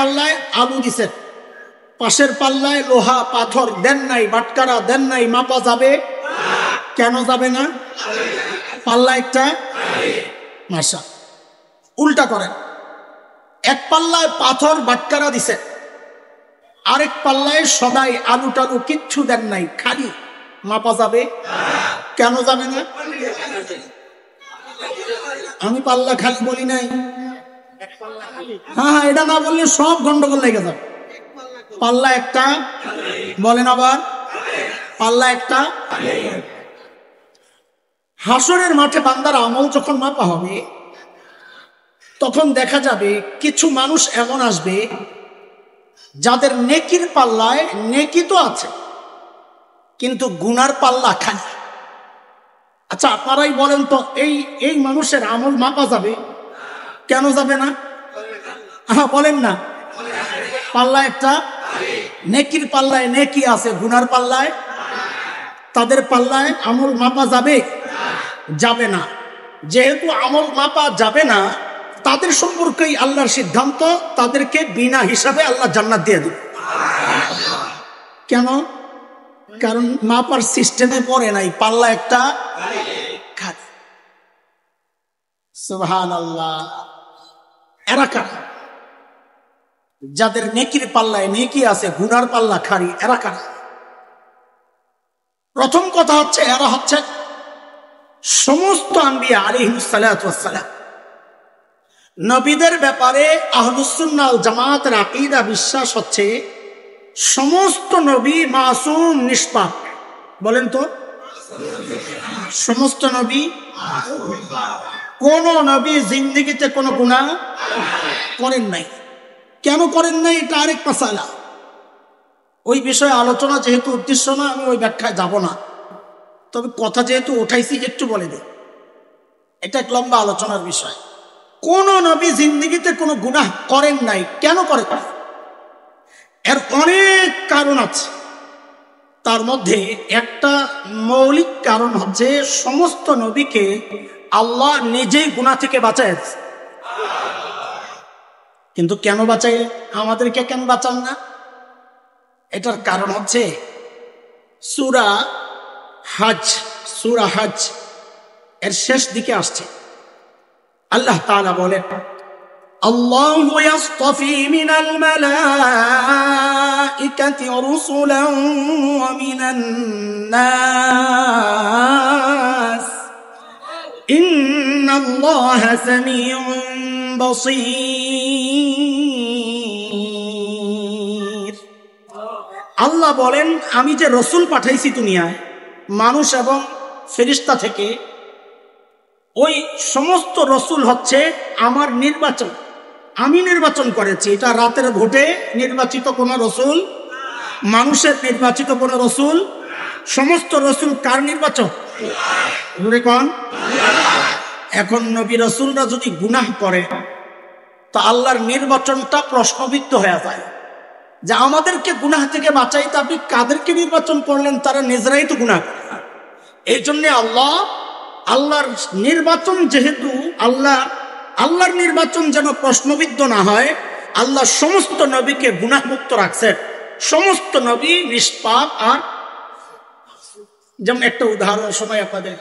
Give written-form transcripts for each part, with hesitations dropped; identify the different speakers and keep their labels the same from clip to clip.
Speaker 1: পাল্লায় আলু দিছেন, পাশের পাল্লায় লোহা পাথর দেন নাই, বাটকারা দেন নাই, মাপা যাবে? কেন যাবে না? পাল্লা একটা মাসা। উল্টা করেন, এক পাল্লায় পাথর বাটকারা দিছে, আরেক পাল্লায় সদাই আলু টালু কিচ্ছু দেন নাই, খালি, মাপা যাবে? কেন যাবে না? আমি পাল্লা খালি বলি নাই। হ্যাঁ, এটা না বললে সব গন্ডগোল লেগে যাবে। পাল্লা একটা বলেন, আবার পাল্লা একটা। হাসরের মাঠে বান্দার আমল যখন মাপা হবে, তখন দেখা যাবে কিছু মানুষ এমন আসবে যাদের নেকির পাল্লায় নেকি তো আছে, কিন্তু গুনার পাল্লা খালি। আচ্ছা, আপনারাই বলেন তো, এই মানুষের আমল মাপা যাবে? কেন যাবে না? বলেন না। পাল্লা একটা, নেকির পাল্লায় নেকি আছে, গুনার পাল্লায়, তাদের পাল্লায় আমল মাপা যাবে? যাবে না। যেহেতু আমল মাপা যাবে না, তাদের সম্পর্কেই আল্লাহর সিদ্ধান্ত, তাদেরকে বিনা হিসাবে আল্লাহ জান্নাত দিয়ে দেবে। কেন? কারণ মাপার সিস্টেমে পড়ে নাই, পাল্লা একটা খালি। সুবহানাল্লাহ। এরা কারা? যাদের নেকির পাল্লায় নেকি আছে, গুনার পাল্লা খালি, এরা কারা? প্রথম কথা হচ্ছে, এরা হচ্ছে সমস্ত আম্বিয়া আলাইহিস সালাতু ওয়াস সালাম। নবীদের ব্যাপারে আহলুস সুন্নাহ ওয়াল জামাতের আকীদা, বিশ্বাস হচ্ছে সমস্ত নবী মাসুম, নিষ্পাপ। বলেন তো, সমস্ত নবী? কোন নবী জিন্দেগিতে কোনো গুনাহ করেন নাই। কেন করেন নাই, এটা আরেক মাসালা। ওই বিষয়ে আলোচনা যেহেতু উদ্দেশ্য না, আমি ওই ব্যাখ্যায় যাব না। তবে কথা যেহেতু উঠাইছি, একটু বলে দিই, এটা এক লম্বা আলোচনার বিষয়। কোন নবী জিন্দেগিতে কোনো গুনাহ করেন নাই। কেন করেন? এর অনেক কারণ আছে। তার মধ্যে একটা মৌলিক কারণ হচ্ছে, সমস্ত নবীকে আল্লাহ নিজেই গুনাহ থেকে বাঁচায়। কিন্তু কেন বাঁচায়? আমাদেরকে কেন বাঁচান না? এটার কারণ হচ্ছে সূরা হজ এর শেষ দিকে আসছে, আল্লাহ তাআলা বলেন, আল্লাহু ইয়াসতাফি মিনাল মালাইকাতি রুসুলান ওয়া মিনান নাস ইন্নাল্লাহা সামিউন বাসীর। আল্লাহ বলেন, আমি যে রসুল পাঠাইছি দুনিয়ায় মানুষ এবং ফেরেশতা থেকে, ওই সমস্ত রসুল হচ্ছে আমার নির্বাচন। আমি নির্বাচন করেছি। এটা রাতের ভোটে নির্বাচিত কোন রসুল, মানুষের নির্বাচিত কোন রসুল। সমস্ত রসুল কার নির্বাচন? এখন নবী রসুলরা যদি গুনাহ করে, তা আল্লাহর নির্বাচনটা প্রশ্নবিদ্ধ হয়ে যায়, যে আমাদেরকে গুনাহ থেকে বাঁচাইতে আপনি কাদেরকে নির্বাচন করলেন? তারা নিজেরাই তো গুনাহ করে। এই জন্য আল্লাহর নির্বাচন, যেহেতু আল্লাহর নির্বাচন যেন প্রশ্নবিদ্ধ না হয়, আল্লাহ সমস্ত নবীকে গুনাহমুক্ত রাখছেন। সমস্ত নবী নিষ্পাপ। আর যেমন একটা উদাহরণ সময় আপনাদের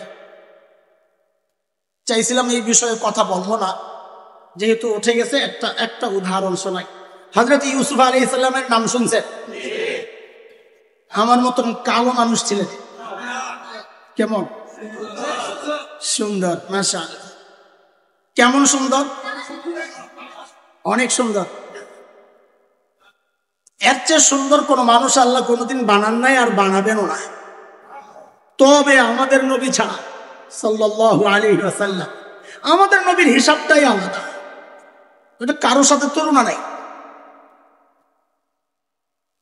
Speaker 1: চাইছিলাম, এই বিষয়ে কথা বলবো না, যেহেতু উঠে গেছে, একটা উদাহরণ শোনাই। হযরত ইউসুফ আলাইহিস সালামের নাম শুনছেন? আমার মতন কালো মানুষ ছিলেন। কেমন সুন্দর, মাশাআল্লাহ। কেমন সুন্দর? অনেক সুন্দর। এর চেয়ে সুন্দর কোন মানুষ আল্লাহ কোনোদিন বানান নাই, আর বানাবেনও না। তবে আমাদের নবী ছাড়া, সাল্লাল্লাহু আলাইহি ওয়াসাল্লাম, আমাদের নবীর হিসাবটাই আলাদা। এটা কারোর সাথে তুলনা নাই।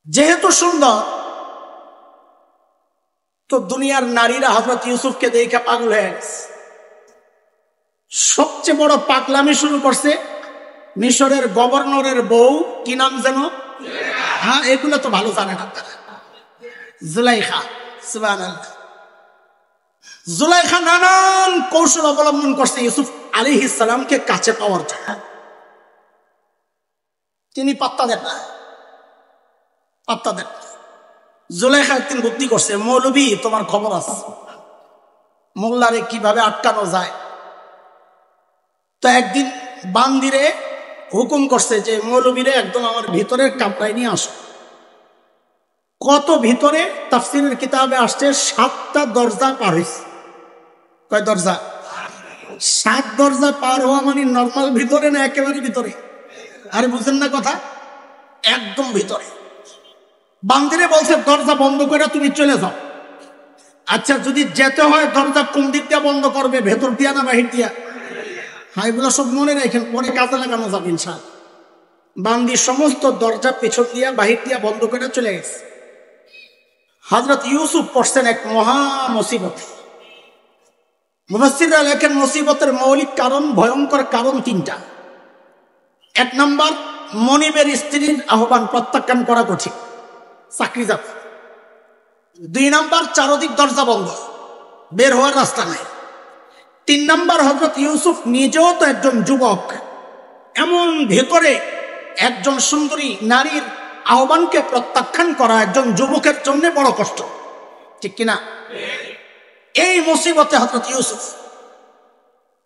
Speaker 1: যেহেতু সুন্দর, তো দুনিয়ার নারীরা হযরত ইউসুফকে দেখে পাগল হয়ে গেছে। সবচেয়ে বড় পাগলামি শুরু করছে মিশরের গভর্নরের বউ, কি নাম যেন? হ্যাঁ, এগুলো তো ভালো জানে না, জুলাইখা। সুবহানাল্লাহ। জুলাইখা নানান কৌশল অবলম্বন করছে ইউসুফ আলাইহিস সালামকে কাছে পাওয়ার জন্য। তিনি পাত্তা দেন না, পাত্তা দেন। জুলেখা একদিন বুদ্ধি করছে, মৌলবী তোমার খবর আছে, মোল্লারে কিভাবে আটকানো যায়। তো একদিন বান্দিরে হুকুম করছে যে মৌলবীরে একদম আমার ভিতরের কামরায় নিয়ে আসো। কত ভিতরে তাফসীরের কিতাবে আসছে 7টা দরজা পার হয়েছে। কয় দরজা? 7 দরজা পার হওয়া মানে নর্মাল ভিতরে না, একেবারে ভিতরে। আরে বুঝেন না কথা, একদম ভিতরে। বান্দিরে বলছে দরজা বন্ধ করে তুমি চলে যাও। আচ্ছা যদি যেতে হয় দরজা কোন দিক দিয়ে বন্ধ করবে, ভেতর দিয়া না বাহির দিয়া? হ্যাঁ, এগুলো সব মনে রাখেন, পরে কাজে লাগানো যাবে ইনশাআল্লাহ। বান্দি সমস্ত দরজা পেছন দিয়া বাহির দিয়া বন্ধ করে চলে গেছে। হযরত ইউসুফ পড়ছেন এক মহা মুসিবত। মুফাসসিররা লেখেন মুসিবতের মৌলিক কারণ, ভয়ঙ্কর কারণ 3টা। 1 নম্বর, মনিবের স্ত্রীর আহ্বান প্রত্যাখ্যান করা কঠিন, চাকরি যাবে। 2 নম্বর, চারদিক দরজা বন্ধ, বের হওয়ার রাস্তা নাই। 3 নম্বর, হযরত ইউসুফ নিজেও তো একজন যুবক, এমন ভেতরে একজন সুন্দরী নারীর আহ্বানকে প্রত্যাখ্যান করা একজন যুবকের জন্য বড় কষ্ট, ঠিক কিনা? এই মুসিবতে হযরত ইউসুফ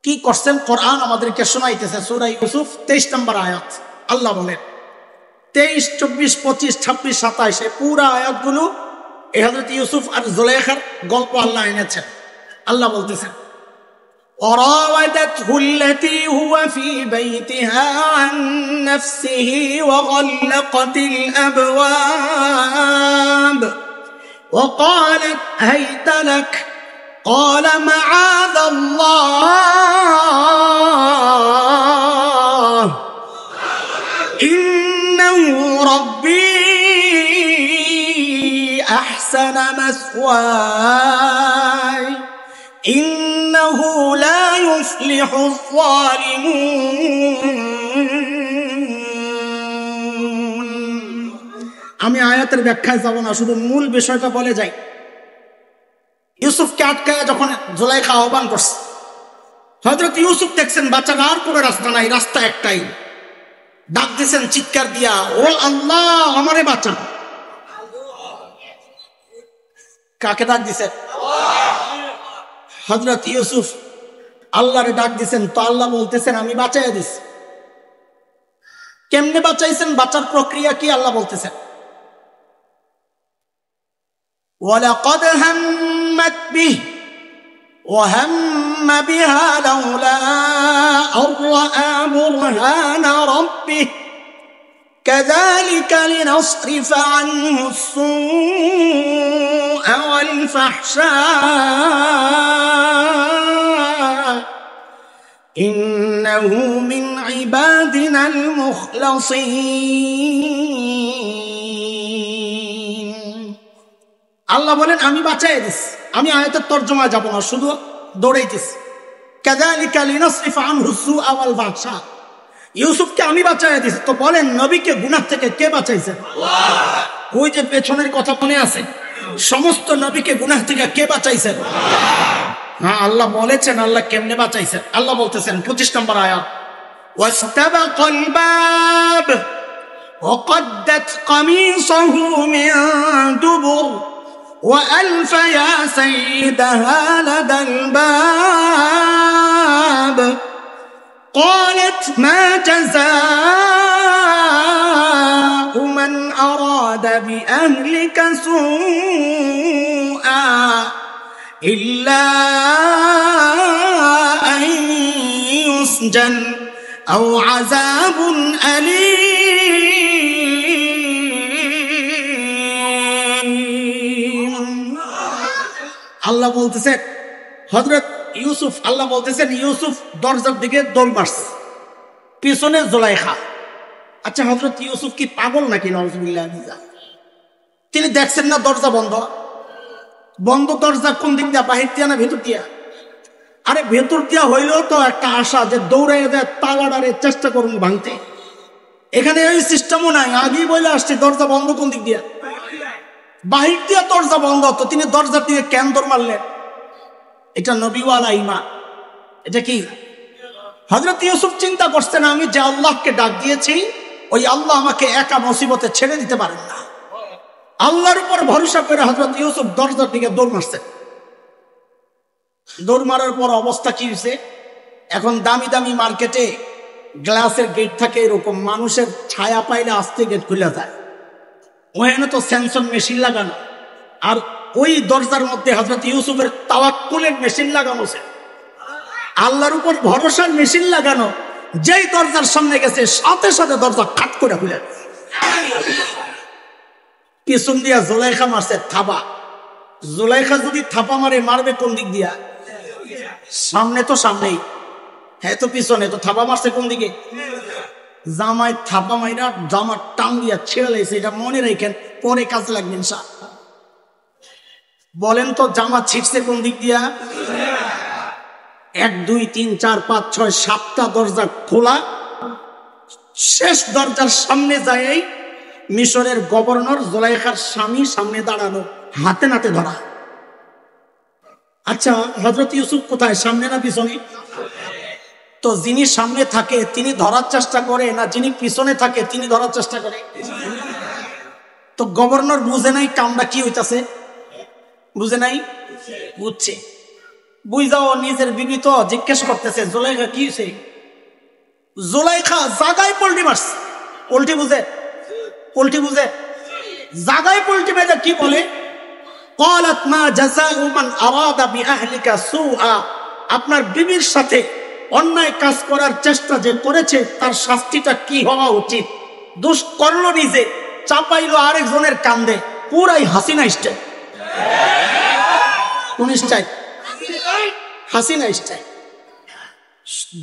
Speaker 1: কি করছেন কোরআন আমাদেরকে শোনাইতেছে। সূরা ইউসুফ 23 নম্বর আয়াত। আল্লাহ বলেন 23, 24, 25, 26, 27 এই পুরা আয়াতগুলো এই হযরত ইউসুফ আর জুলেখার গল্প আল্লাহ এনেছেন। আল্লাহ বলতেছেন وراودته التي هو في بيتها عن نفسه وغلقت الأبواب وقالت هيت لك قال معاذ الله إنه ربي أحسن مثواي إنه لا يفلح الظالمون। আমি আয়াতের ব্যাখ্যায় যাব না, শুধু মূল বিষয়টা বলে যাই। ইউসুফকে আটকায় যখন জুলাইখা আহ্বান করছে, হযরত ইউসুফ দেখছেন বাচ্চারা আর কোনো রাস্তা নাই, রাস্তা একটাই। ডাক দিয়েছেন চিৎকার দিয়া, ও আল্লাহ আমারে বাঁচান। কাকে ডাক দিছেন? হযরত ইউসুফ আল্লাহরে ডাক দিছেন, তো আল্লাহ বলতেছেন আমি বাঁচাইয়া দিছি। কেমনে বাঁচাইছেন, বাঁচার প্রক্রিয়া কি আল্লাহ বলতেছেন ওয়ালাকাদ হাম্মাত বিহি ওয়া হাম্মা বিহা লাউলা আন রাআ বুরহানা রাব্বিহি كذلك لنصرف عنه السوء والفحشاء إنه من عبادنا المخلصين। আল্লাহ বলেন আমি বাঁচাই দিছি। আমি আয়াতের তরজমা যাব না, শুধু দৌড়াইতেছি। كذلك لنصرف عنه السوء والفحشاء, ইউসুফকে আমি বাঁচাই দিছি। তো বলেন নবীকে গুনাহ থেকে কে বাঁচাইছেন? আল্লাহ। ওই যে পেছনের কথা মনে আছে, সমস্ত নবীকে গুনাহ থেকে কে বাঁচাইছেন? হ্যাঁ, আল্লাহ বলেছেন। আল্লাহ কেমনে বাঁচাইছেন? আল্লাহ বলতেছেন 25 নম্বর আয়াত, ওয়াস্তাবাকাল বাব ওয়াকাদ্দাত কামিসাহু মিন দুবুর وألف يا سيدها لدى الباب قالت ما جزاء من أراد بأهلك سوءا إلا أن يسجن أو عذاب أليم। আল্লাহ বলতেছেন হযরত ইউসুফ, আল্লাহ বলতেছেন ইউসুফ দরজার দিকে দৌড় মারছে, পিছনে জুলাইখা। আচ্ছা হযরত ইউসুফ কি পাগল নাকি? নাউজুবিল্লাহ। তিনি দেখছেন না দরজা বন্ধ? বন্ধ দরজা কোন দিক দিয়া, বাহির দিয়া না ভেতর দিয়া? আরে ভেতর দিয়া হইলেও তো একটা আশা যে দৌড়াইয়া দেয় তালাটারে চেষ্টা করুন ভাঙতে। এখানে ওই সিস্টেমও নাই, আগেই বলে আসছে দরজা বন্ধ কোন দিক দিয়া, বাহির দিয়া দরজা বন্ধ। তো তিনি দরজার দিকে কেন দৌড় মারলেন? এটা নবীওয়ালা ঈমান। এটা কি? হযরত ইউসুফ চিন্তা করছেন আমি যে আল্লাহকে ডাক দিয়েছি ওই আল্লাহ আমাকে একা মুসিবতে ছেড়ে দিতে পারেন না। আল্লাহর উপর ভরসা করে হযরত ইউসুফ দরজার দিকে দৌড় মারছে। দৌড় মারার পর অবস্থা কি হয়েছে, এখন দামি দামি মার্কেটে গ্লাসের গেট থাকে, এরকম মানুষের ছায়া পাইলে আস্তে গেট খুলে যায়। ওখানে তো সেন্সর মেশিন লাগানো, আর ওই দরজার মধ্যে হযরত ইউসুফের তাওয়াক্কুলের মেশিন লাগানো আছে, আল্লাহর উপর ভরসার মেশিন লাগানো। যেই দরজার সামনে গেছে সাথে সাথে দরজা খাট করে খুলে, পিছন দিয়া জুলাইখা মারছে থাপা। জুলাইখা যদি থাপা মারে, মারবে কোন দিক দিয়া? সামনে তো সামনেই, হ্যাঁ তো পিছনে তো থাপা মারছে কোন দিকে? জামায় থাপা মাইরা জামার টান দিয়া ছেড়ে লাইছে। এটা মনে রাখেন, পরে কাজে লাগবে ইনশাআল্লাহ। বলেন তো জামা ছিটছে কোন দিক দিয়া? 1 2 3 4 5 6 7টা দরজা খোলা। শেষ দরজার সামনে যায় মিশরের গভর্নর জুলাইখার স্বামী সামনে দাঁড়ানো, হাতে নাতে ধরা। আচ্ছা, হযরত ইউসুফ কোথায়, সামনে না পিছনে? তো যিনি সামনে থাকে তিনি ধরার চেষ্টা করে না যিনি পিছনে থাকে তিনি ধরার চেষ্টা করে? তো গভর্নর বুঝে নাই কামটা কি হইতাছে, বুঝে নাই? বুঝছে, বুঝাও নিজের বিবি তো জিজ্ঞেস করতেছে জুলাইখা কি হয়েছে। জুলাইখা জাগায় পল্টি মারছে। পল্টি বুঝে? পল্টি বুঝে? জাগায় পল্টি মেরে কি বলে, ক্বালাত মা জাযাউ মান আরাদা বিআহলিকা সুআ, আপনার বিবির সাথে অন্যায় কাজ করার চেষ্টা যে করেছে তার শাস্তিটা কি হওয়া উচিত। দোষ করলো নিজে, চাপাইলো আরেকজনের কান্দে, পুরাই হাসিনা স্টাইল। কোন স্টাইল? হাসিনা স্টাইল।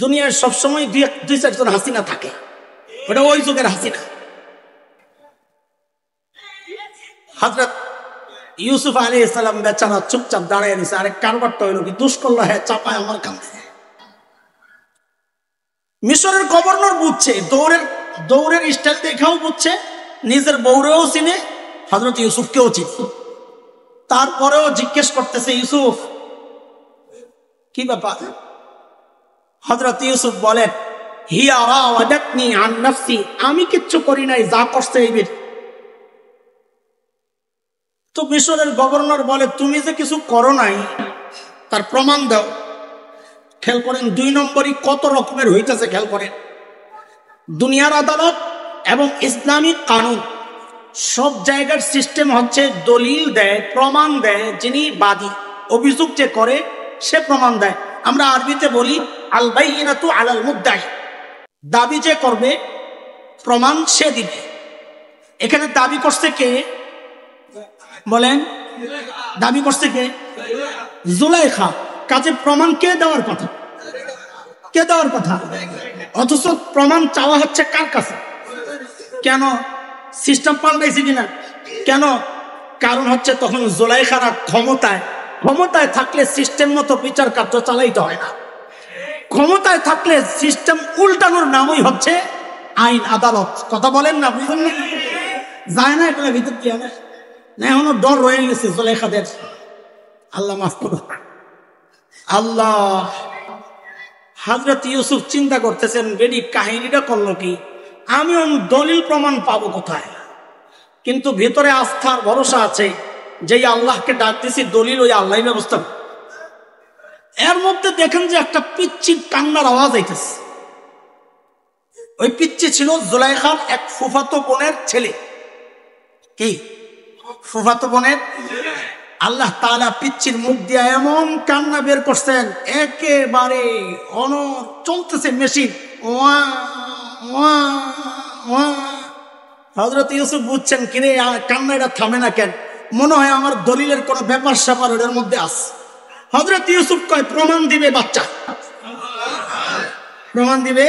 Speaker 1: দুনিয়ার সবসময় দুই চারজন হাসিনা থাকে, ওটা ওই যুগের হাসিনা। হযরত ইউসুফ আলাইহিস সালাম বেচারা চুপচাপ দাঁড়ায় নিছে। আরে কারবারটা হইলো কি, দুষ করলো, হ্যাঁ চাপায় আমার কান্দে। মিশরের গভর্নর বুঝছে, দৌড়ের স্টাইল দেখাও বুঝছে, নিজের বউরেও চিনে, হযরত ইউসুফকেও চিনে। তারপরেও জিজ্ঞেস করতেছে ইউসুফ কি ব্যাপার? হযরত ইউসুফ বলেন, হিয়া রাওয়াদাতনি আন নাফসি, আমি কিচ্ছু করি নাই, যা করছে এই বের। তো মিশরের গভর্নর বলে, তুমি যে কিছু করো নাই তার প্রমাণ দাও। খেয়াল করেন 2 নম্বরই কত রকমের হইতেছে, খেয়াল করেন। দুনিয়ার আদালত এবং ইসলামিক কানুন সব জায়গার সিস্টেম হচ্ছে দলিল দেয়, প্রমাণ দেয়, যিনি বাদী, অভিযোগ যে করে সে প্রমাণ দেয়। আমরা আরবিতে বলি আল বাইয়িনাতু আলাল মুদ্দাই, দাবি যে করবে প্রমাণ সে দিবে। এখানে দাবি করছে কে বলেন? দাবি করছে কে? জুলাইখা। কাজে প্রমাণ কে দেওয়ার কথা? কে দেওয়ার কথা? অথচ প্রমাণ চাওয়া হচ্ছে কার কাছে? কেন? সিস্টেম পাল্টাইছে কিনা? কেন? কারণ হচ্ছে তখন জুলাইখারা ক্ষমতায় থাকলে সিস্টেম মতো বিচার কার্য চালাইতে হয় না। ক্ষমতায় থাকলে সিস্টেম উল্টানোর নামই হচ্ছে আইন আদালত। কথা বলেন না? বুঝলেন না? যায় না এগুলো ভিতর দিয়ে না, এখনো ডর রয়ে গেছে জুলাইখাদের। আল্লাহ মাফ করুন। আল্লাহ। হযরত ইউসুফ চিন্তা করতেছেন, বেডি কাহিনীটা করলো কি, আমি দলিল প্রমাণ পাবো কোথায়? কিন্তু ভিতরে আস্থার ভরসা আছে, যেই আল্লাহকে ডাক দিছি দলিল ওই আল্লাহই ব্যবস্থা। এর মধ্যে দেখেন যে একটা পিচ্চির কান্নার আওয়াজ আইতেছে। ওই পিচ্চি ছিল জুলাইখার এক ফুফাতো বোনের ছেলে। কি ফুফাতো বোনের? আল্লাহ তাআলা পিচ্চির মুখ দিয়ে এমন কান্না বের করছেন, একেবারে অনর চলতেছে মেশিন। হযরত ইউসুফ বুঝছেন কিরে কান্নাটা থামে না কেন, মনে হয় আমার দলিলের কোন ব্যাপার স্যাপার ওটার মধ্যে আছে। হযরত ইউসুফ কয় প্রমাণ দিবে বাচ্চা, প্রমাণ দিবে।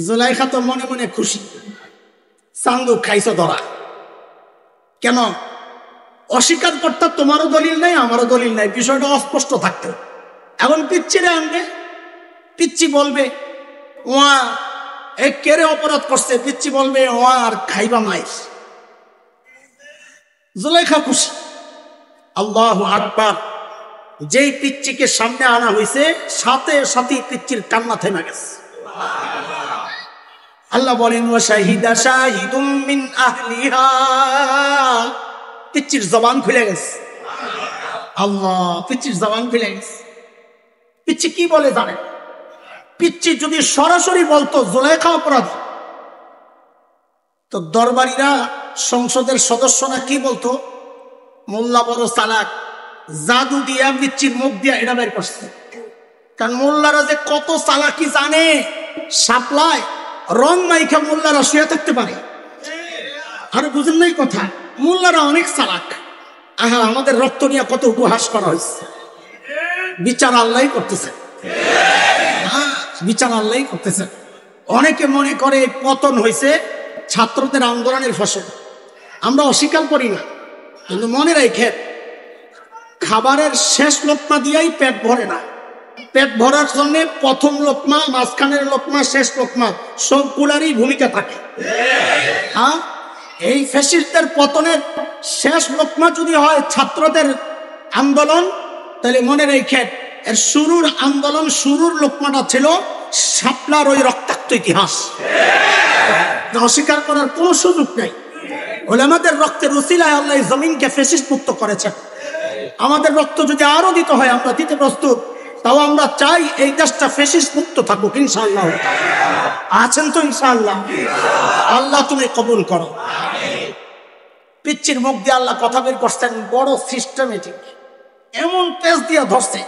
Speaker 1: জুলাইখা তো মনে মনে খুশি, চান্দু খাইছো ধরা। কেন? অস্বীকার করতে তোমারও দলিল নাই আমারও দলিল নাই, বিষয়টা অস্পষ্ট থাকতো। এখন পিচ্চিরে আনবে, পিচ্চি বলবে ওয়া এ কেড়ে অপরাধ করছে, পিচ্চি বলবে ওয়া আর খাইবা মাইস। জুলাইখা খুশি। আল্লাহু আকবার। যেই পিচ্চিকে সামনে আনা হয়েছে সাথে সাথে পিচ্চির কান্না থেমে গেছে। আল্লাহ বলেন ওয়া শাহিদা শাহিদুম মিন আহলিহা, পিচ্চির জবান খুলে গেছে। আল্লাহ, পিচ্চির জবান খুলে গেছে। পিচ্চি কি বলে জানেন? পিচ্চি যদি সরাসরি বলতো জুলাইখা অপরাধী, তো দরবারীরা, সংসদের সদস্যরা কি বলতো? মোল্লা বড় চালাক, জাদু দিয়া পিচ্চির মুখ দিয়া এটা বের করছে। কারণ মোল্লারা যে কত চালাকি জানে, সাপ্লাই রং মাইখা মোল্লারা শুয়ে থাকতে পারে। আর বুঝেন নাই কথা, মোল্লারা অনেক চালাক। আহা, আমাদের রক্ত নিয়ে কত উপহাস করা হয়েছে। বিচার আল্লাহ করতেছে, বিচার আল্লাহ করতেছে। অনেকে মনে করে পতন হয়েছে ছাত্রদের আন্দোলনের ফসল। আমরা অস্বীকার করি না, কিন্তু মনে রাখেন খাবারের শেষ লোকমা দিয়েই পেট ভরে না। পেট ভরার জন্য প্রথম লোকমা, মাঝখানের লোকমা, শেষ লোকমা সবগুলারই ভূমিকা থাকে। হ্যাঁ, এই ফ্যাসিস্টদের পতনের শেষ লোকমা যদি হয় ছাত্রদের আন্দোলন, তাহলে মনে রেখেন এর শুরুর আন্দোলন, শুরুর লোকমাটা ছিল শাপলার ওই রক্তাক্ত ইতিহাস। অস্বীকার করার কোনো সুযোগ নাই। ওলামাদের রক্তের উসিলায় আল্লাহ জমিনকে ফ্যাসিস্ট মুক্ত করেছেন। আমাদের রক্ত যদি আরো দিতে হয় আমরা দিতে প্রস্তুত। তাও আমরা চাই এই দেশটা ফ্যাসিস্ট মুক্ত থাকুক ইনশাআল্লাহ। আছেন তো ইনশাআল্লাহ? আল্লাহ তুমি কবুল করো। পিচ্চির মুখ দিয়ে আল্লাহ কথা বের করছেন, বড় সিস্টেমেটিক, এমন তেজ দিয়ে ধরছে।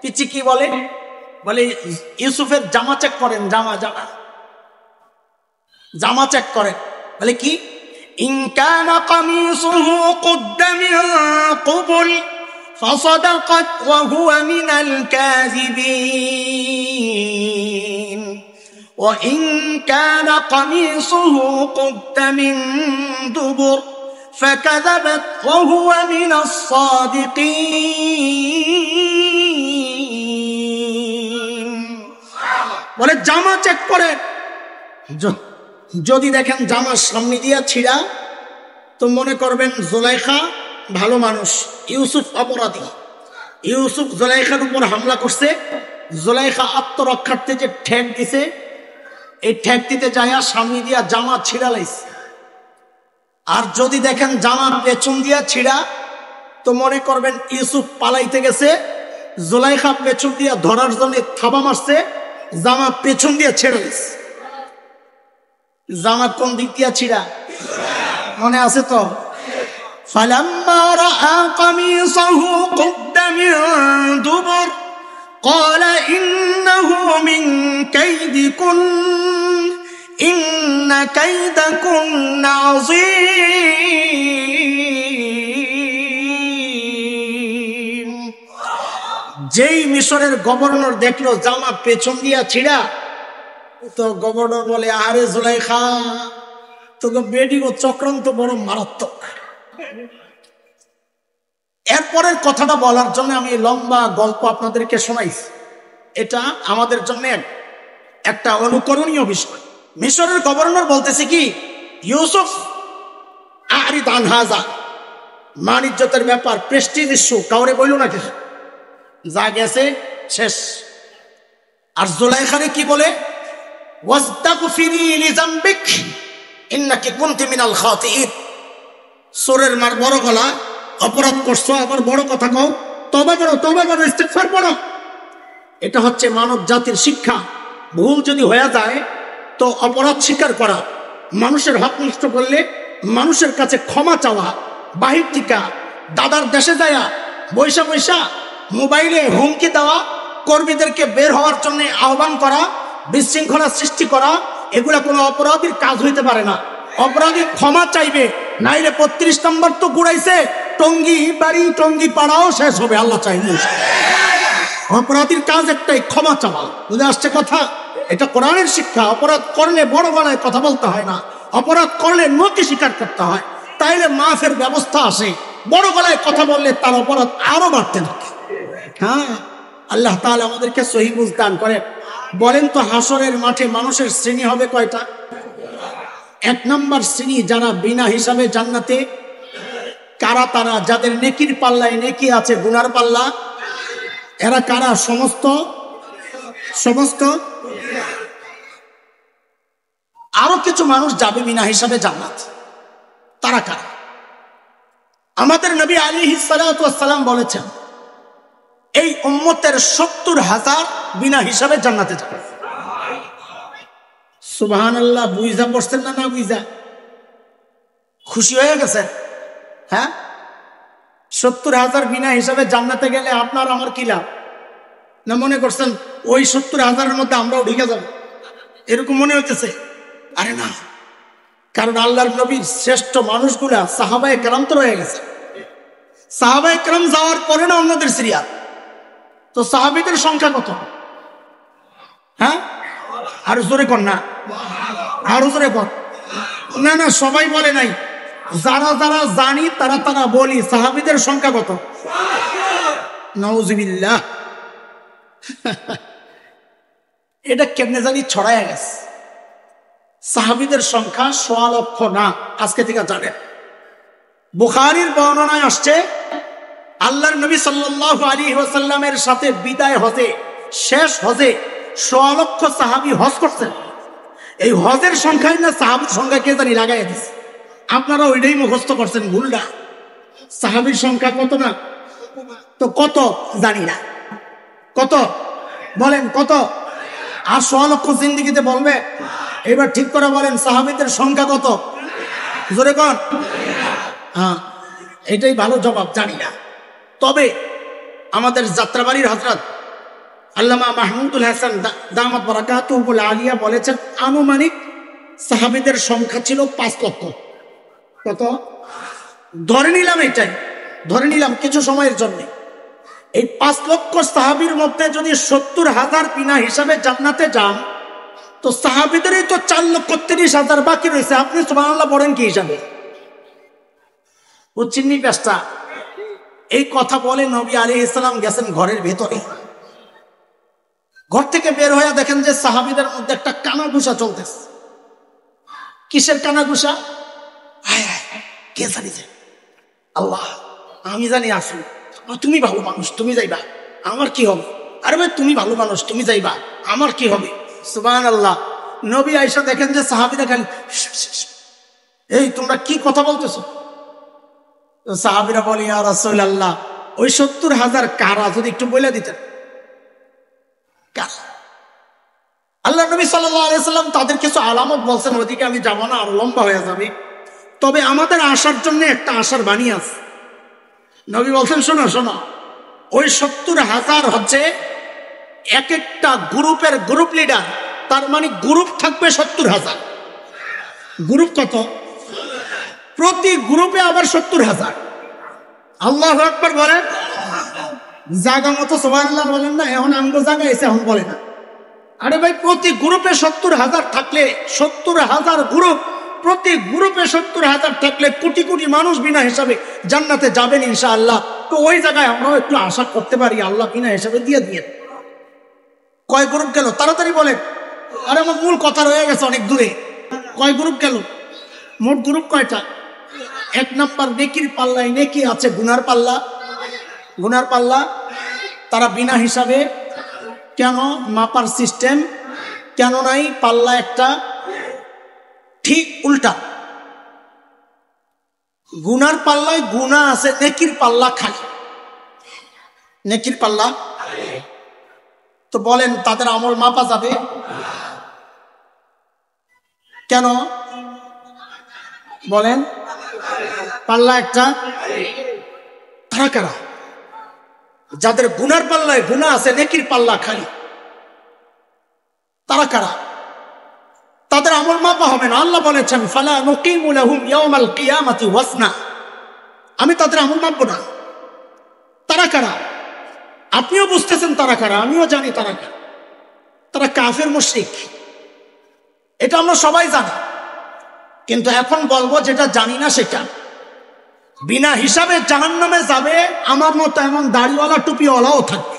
Speaker 1: পিচ্চি কি বলে? বলে ইউসুফের জামা চেক করেন, জামা জামা জামা চেক করেন। বলে কি? ইন কানা কামিসুহু কুদ্দা মিন ক্বাবল ফাসাদাকাত ওয়া হুয়া মিনাল কাযিবিন ওয়া ইন কানা কামিসুহু কুদ্দা মিন দুবুর فكذبت وهو من الصادقين। বলে জামা চেক করে, যদি দেখেন জামার সামনে দিয়া ছিঁড়া, তো মনে করবেন জুলাইখা ভালো মানুষ, ইউসুফ অপরাধী। ইউসুফ জুলাইখার উপর হামলা করছে। জুলাইখা আত্মরক্ষার্থে যে ঠেক দিছে, এই ঠেক দিতে যায় সামনে দিয়া জামা ছিঁড়া লাইছে। আর যদি দেখেন জামার পেছন দিয়া ছিঁড়া, তো মনে করবেন ইউসুফ পালাইতে গেছে, জুলাইখা পেছন দিয়া ধরার জন্য থাবা মারছে, জামা পেছন দিয়া ছেড়ে গেছে। জামা কোন দিক দিয়া ছিঁড়া মনে আছে তো? فلما رأى قميصه قد من دبر قال إنه من كيدكن إن كيدكن عظيم। যেই মিশরের গভর্নর দেখলো জামা পেছন দিয়া ছিঁড়া, তো গভর্নর বলে, আরে জুলাইখা, তোকে বেডিগো চক্রান্ত বড় মারাত্মক। এরপরের কথাটা বলার জন্য আমি লম্বা গল্প আপনাদেরকে শোনাইছি। এটা আমাদের জন্য একটা অনুকরণীয় বিষয়। মিশরের গভর্নর বলতেছে কি, ইউসুফ আরিদ আন হাযা, মান ইজ্জতের ব্যাপার, প্রেস্টিজ ইস্যু, কাউরে বইল না কিছু, যা গেছে শেষ। আর জুলাইখারে কি বলে? ওয়াস্তাগফিরি লিযামবিক ইন্নাকি কুনতি মিনাল খাতিঈন। সোরের মার বড় গলা, অপরাধ করছো, আবার বড় কথা কও, তওবা করো, তওবা করো, ইস্তিগফার পড়ো। এটা হচ্ছে মানব জাতির শিক্ষা। ভুল যদি হয়ে যায় তো অপরাধ স্বীকার করা, মানুষের হক নষ্ট করলে মানুষের কাছে ক্ষমা চাওয়া, বাহির টিকা, দাদার দেশে যায়া বৈশা বৈশা মোবাইলে হুমকি দেওয়া, কর্মীদেরকে বের হওয়ার জন্য আহ্বান করা, বিশৃঙ্খলা সৃষ্টি করা, এগুলা কোনো অপরাধীর কাজ হইতে পারে না। অপরাধী ক্ষমা চাইবে, নাইলে ৩৫ নম্বর তো ঘুরাইছে, টঙ্গি বাড়ি টঙ্গি পাড়াও শেষ হবে, আল্লাহ চাইলে। অপরাধীর কাজ একটাই, ক্ষমা চাওয়া। বুঝে আসছে কথা? এটা কোরআনের শিক্ষা। অপরাধ করলে বড় গলায় কথা বলতে হয় না, অপরাধ করলে নতি স্বীকার করতে হয়, তাইলে মাফের ব্যবস্থা আসে। বড় গলায় কথা বললে তার অপরাধ আরো বাড়তে থাকে। হ্যাঁ, আল্লাহ তাআলা আমাদেরকে সহি বুঝ দান করে। বলেন তো, হাসরের মাঠে মানুষের শ্রেণী হবে কয়টা? ১ নম্বর শ্রেণী যারা বিনা হিসাবে জান্নাতে। কারা তারা? যাদের নেকির পাল্লায় নেকি আছে, গুনার পাল্লা। এরা কারা? সমস্ত আরো কিছু মানুষ যাবে বিনা হিসাবে জান্নাত। তারা কারা? আমাদের নবী আলাইহিস সালাতু ওয়াস সালাম বলেছেন, এই উম্মতের 70,000 বিনা হিসাবে জান্নাতে যাবে। সুবহানাল্লাহ। বুঝা পড়ছেন না? না বুঝা খুশি হয়ে গেছেন? হ্যাঁ, 70,000 বিনা হিসাবে জান্নাতে গেলে আপনার আমার কি লাভ? না মনে করছেন ওই 70,000-এর মধ্যে আমরাও ঢুকে যাব, এরকম মনে হইতেছে? আরে না, কারণ আল্লাহর নবীর শ্রেষ্ঠ মানুষগুলা সাহাবায়ে কেরাম তো রয়ে গেছে। সাহাবায়ে কেরাম যাওয়ার পরে না অন্যদের সিরিয়াল। তো সাহাবীদের সংখ্যা কত? হ্যাঁ, আর জোরে কর না, আরো জোরে কর। না না, সবাই বলে নাই, যারা যারা জানি তারা তারা বলি, সাহাবীদের সংখ্যা কত? নাউজুবিল্লাহ। এটা কেমনে জানি ছড়ায় গেছে। সাহাবীদের সংখ্যা 1.25 লক্ষ না, আজকে থেকে জানেন। বুখারীর বর্ণনায় আসছে, আল্লাহর নবী সাল্লাল্লাহু আলাইহি ওয়াসাল্লামের সাথে বিদায় হজে, শেষ হজে 1.25 লক্ষ সাহাবী হজ করছেন। এই হজের সংখ্যায় না সাহাবীর সংখ্যা কে জানি লাগাই দিচ্ছে। আপনারা ওইটাই মুখস্থ করছেন, ভুল না। সাহাবীর সংখ্যা কত না? তো কত জানি না, কত বলেন কত? আর 1.25 লক্ষ জিন্দেগিতে বলবে? এবার ঠিক করে বলেন, সাহাবীদের সংখ্যা কত? জোরে কর। হ্যাঁ, এটাই ভালো জবাব, জানি না। তবে আমাদের যাত্রাবাড়ির হযরত আল্লামা মাহমুদুল হাসান দামাত বারাকাতুহুল আলিয়া বলেছেন, আনুমানিক সাহাবীদের সংখ্যা ছিল 5 লক্ষ। কত? ধরে নিলাম, এটাই ধরে নিলাম কিছু সময়ের জন্য। এই 5 লক্ষ সাহাবীর মধ্যে যদি 70,000 বিনা হিসাবে জান্নাতে যান, তো সাহাবীদেরই তো 4,30,000 বাকি রয়েছে। আপনি সুবহানাল্লাহ পড়েন কি হিসাবে? বুঝছেননি ব্যস্তা? এই কথা বলে নবী আলাইহিস সালাম গেছেন ঘরের ভেতরে। ঘর থেকে বের হয়ে দেখেন যে সাহাবীদের মধ্যে একটা কানাঘুষা চলতেছে। কিসের কানাঘুষা? কে জানি যে, আল্লাহ আমি জানি, আসুন তুমি ভালো মানুষ তুমি যাইবা, আমার কি হবে? আরে ভাই তুমি ভালো মানুষ তুমি যাইবা, আমার কি হবে? সুবহানাল্লাহ। নবী আয়েশা দেখেন যে সাহাবীরা খালি, এই তোমরা কি কথা বলতেছো? সাহাবীরা বলে, ইয়া রাসূলুল্লাহ, ওই 70,000 কারা যদি একটু বলে দিতেন। আল্লাহ নবী সাল্লাল্লাহু আলাইহি সাল্লাম তাদের কিছু আলামত বলছেন, ওদিকে আমি যাব না, আরো লম্বা হয়ে যাবে। তবে আমাদের আসার জন্য একটা আশার বাণী আছে। নবী বলছেন, শোনো শোনো, ওই 70,000 হচ্ছে এক একটা গ্রুপের গ্রুপ লিডার। তার মানে গ্রুপ থাকবে 70,000। গ্রুপ কত? প্রতি গ্রুপে আবার 70,000। আল্লাহু আকবার বলেন। জায়গা মতো সুবহানাল্লাহ বলেন না, এখন আমগো জায়গা এসে এখন বলে না। আরে ভাই, প্রতি গ্রুপে 70,000 থাকলে, 70,000 গ্রুপ, প্রতি গ্রুপে 70,000 থাকলে কোটি কোটি মানুষ বিনা হিসাবে জান্নাতে যাবেন ইনশাআল্লাহ। তো ওই জায়গায় আমরাও একটু আশা করতে পারি, আল্লাহ বিনা হিসাবে দিয়ে দিয়ে। কয় গ্রুপ গেল তাড়াতাড়ি বলেন। আরে আমার মূল কথা রয়ে গেছে অনেক দূরে। কয় গ্রুপ গেল? মোট গ্রুপ কয়টা? 1 নাম্বার নেকির পাল্লায় নেকি আছে, গুনার পাল্লা, গুনার পাল্লা। তারা বিনা হিসাবে কেন? মাপার সিস্টেম কেন নাই? পাল্লা একটা ঠিক উল্টা। গুনার পাল্লায় গুনাহ আছে, নেকির পাল্লা খালি। নেকির পাল্লা তো বলেন তাদের আমল মাপা যাবে কেন? বলেন, পাল্লা একটা। কারা কারা? যাদের গুনার পাল্লায় গুনাহ আছে, নেকির পাল্লা খালি, তারা কারা? তাদের আমল মাপা হবে না। আল্লাহ বলেছেন, ফালা নুকিমু লাহুম ইয়াওমাল কিয়ামাতি ওয়াজনা। আমি তাদের আমল মাপবো না। তারা কারা? আপনিও বুঝতেছেন তারা কারা, আমিও জানি তারা কারা। তারা কাফের মুশরিক, এটা আমরা সবাই জানি। কিন্তু এখন বলবো যেটা জানি না সেটা। বিনা হিসাবে জাহান্নামে যাবে আমার মতো এমন দাড়িওয়ালা টুপিওয়ালাও থাকবে,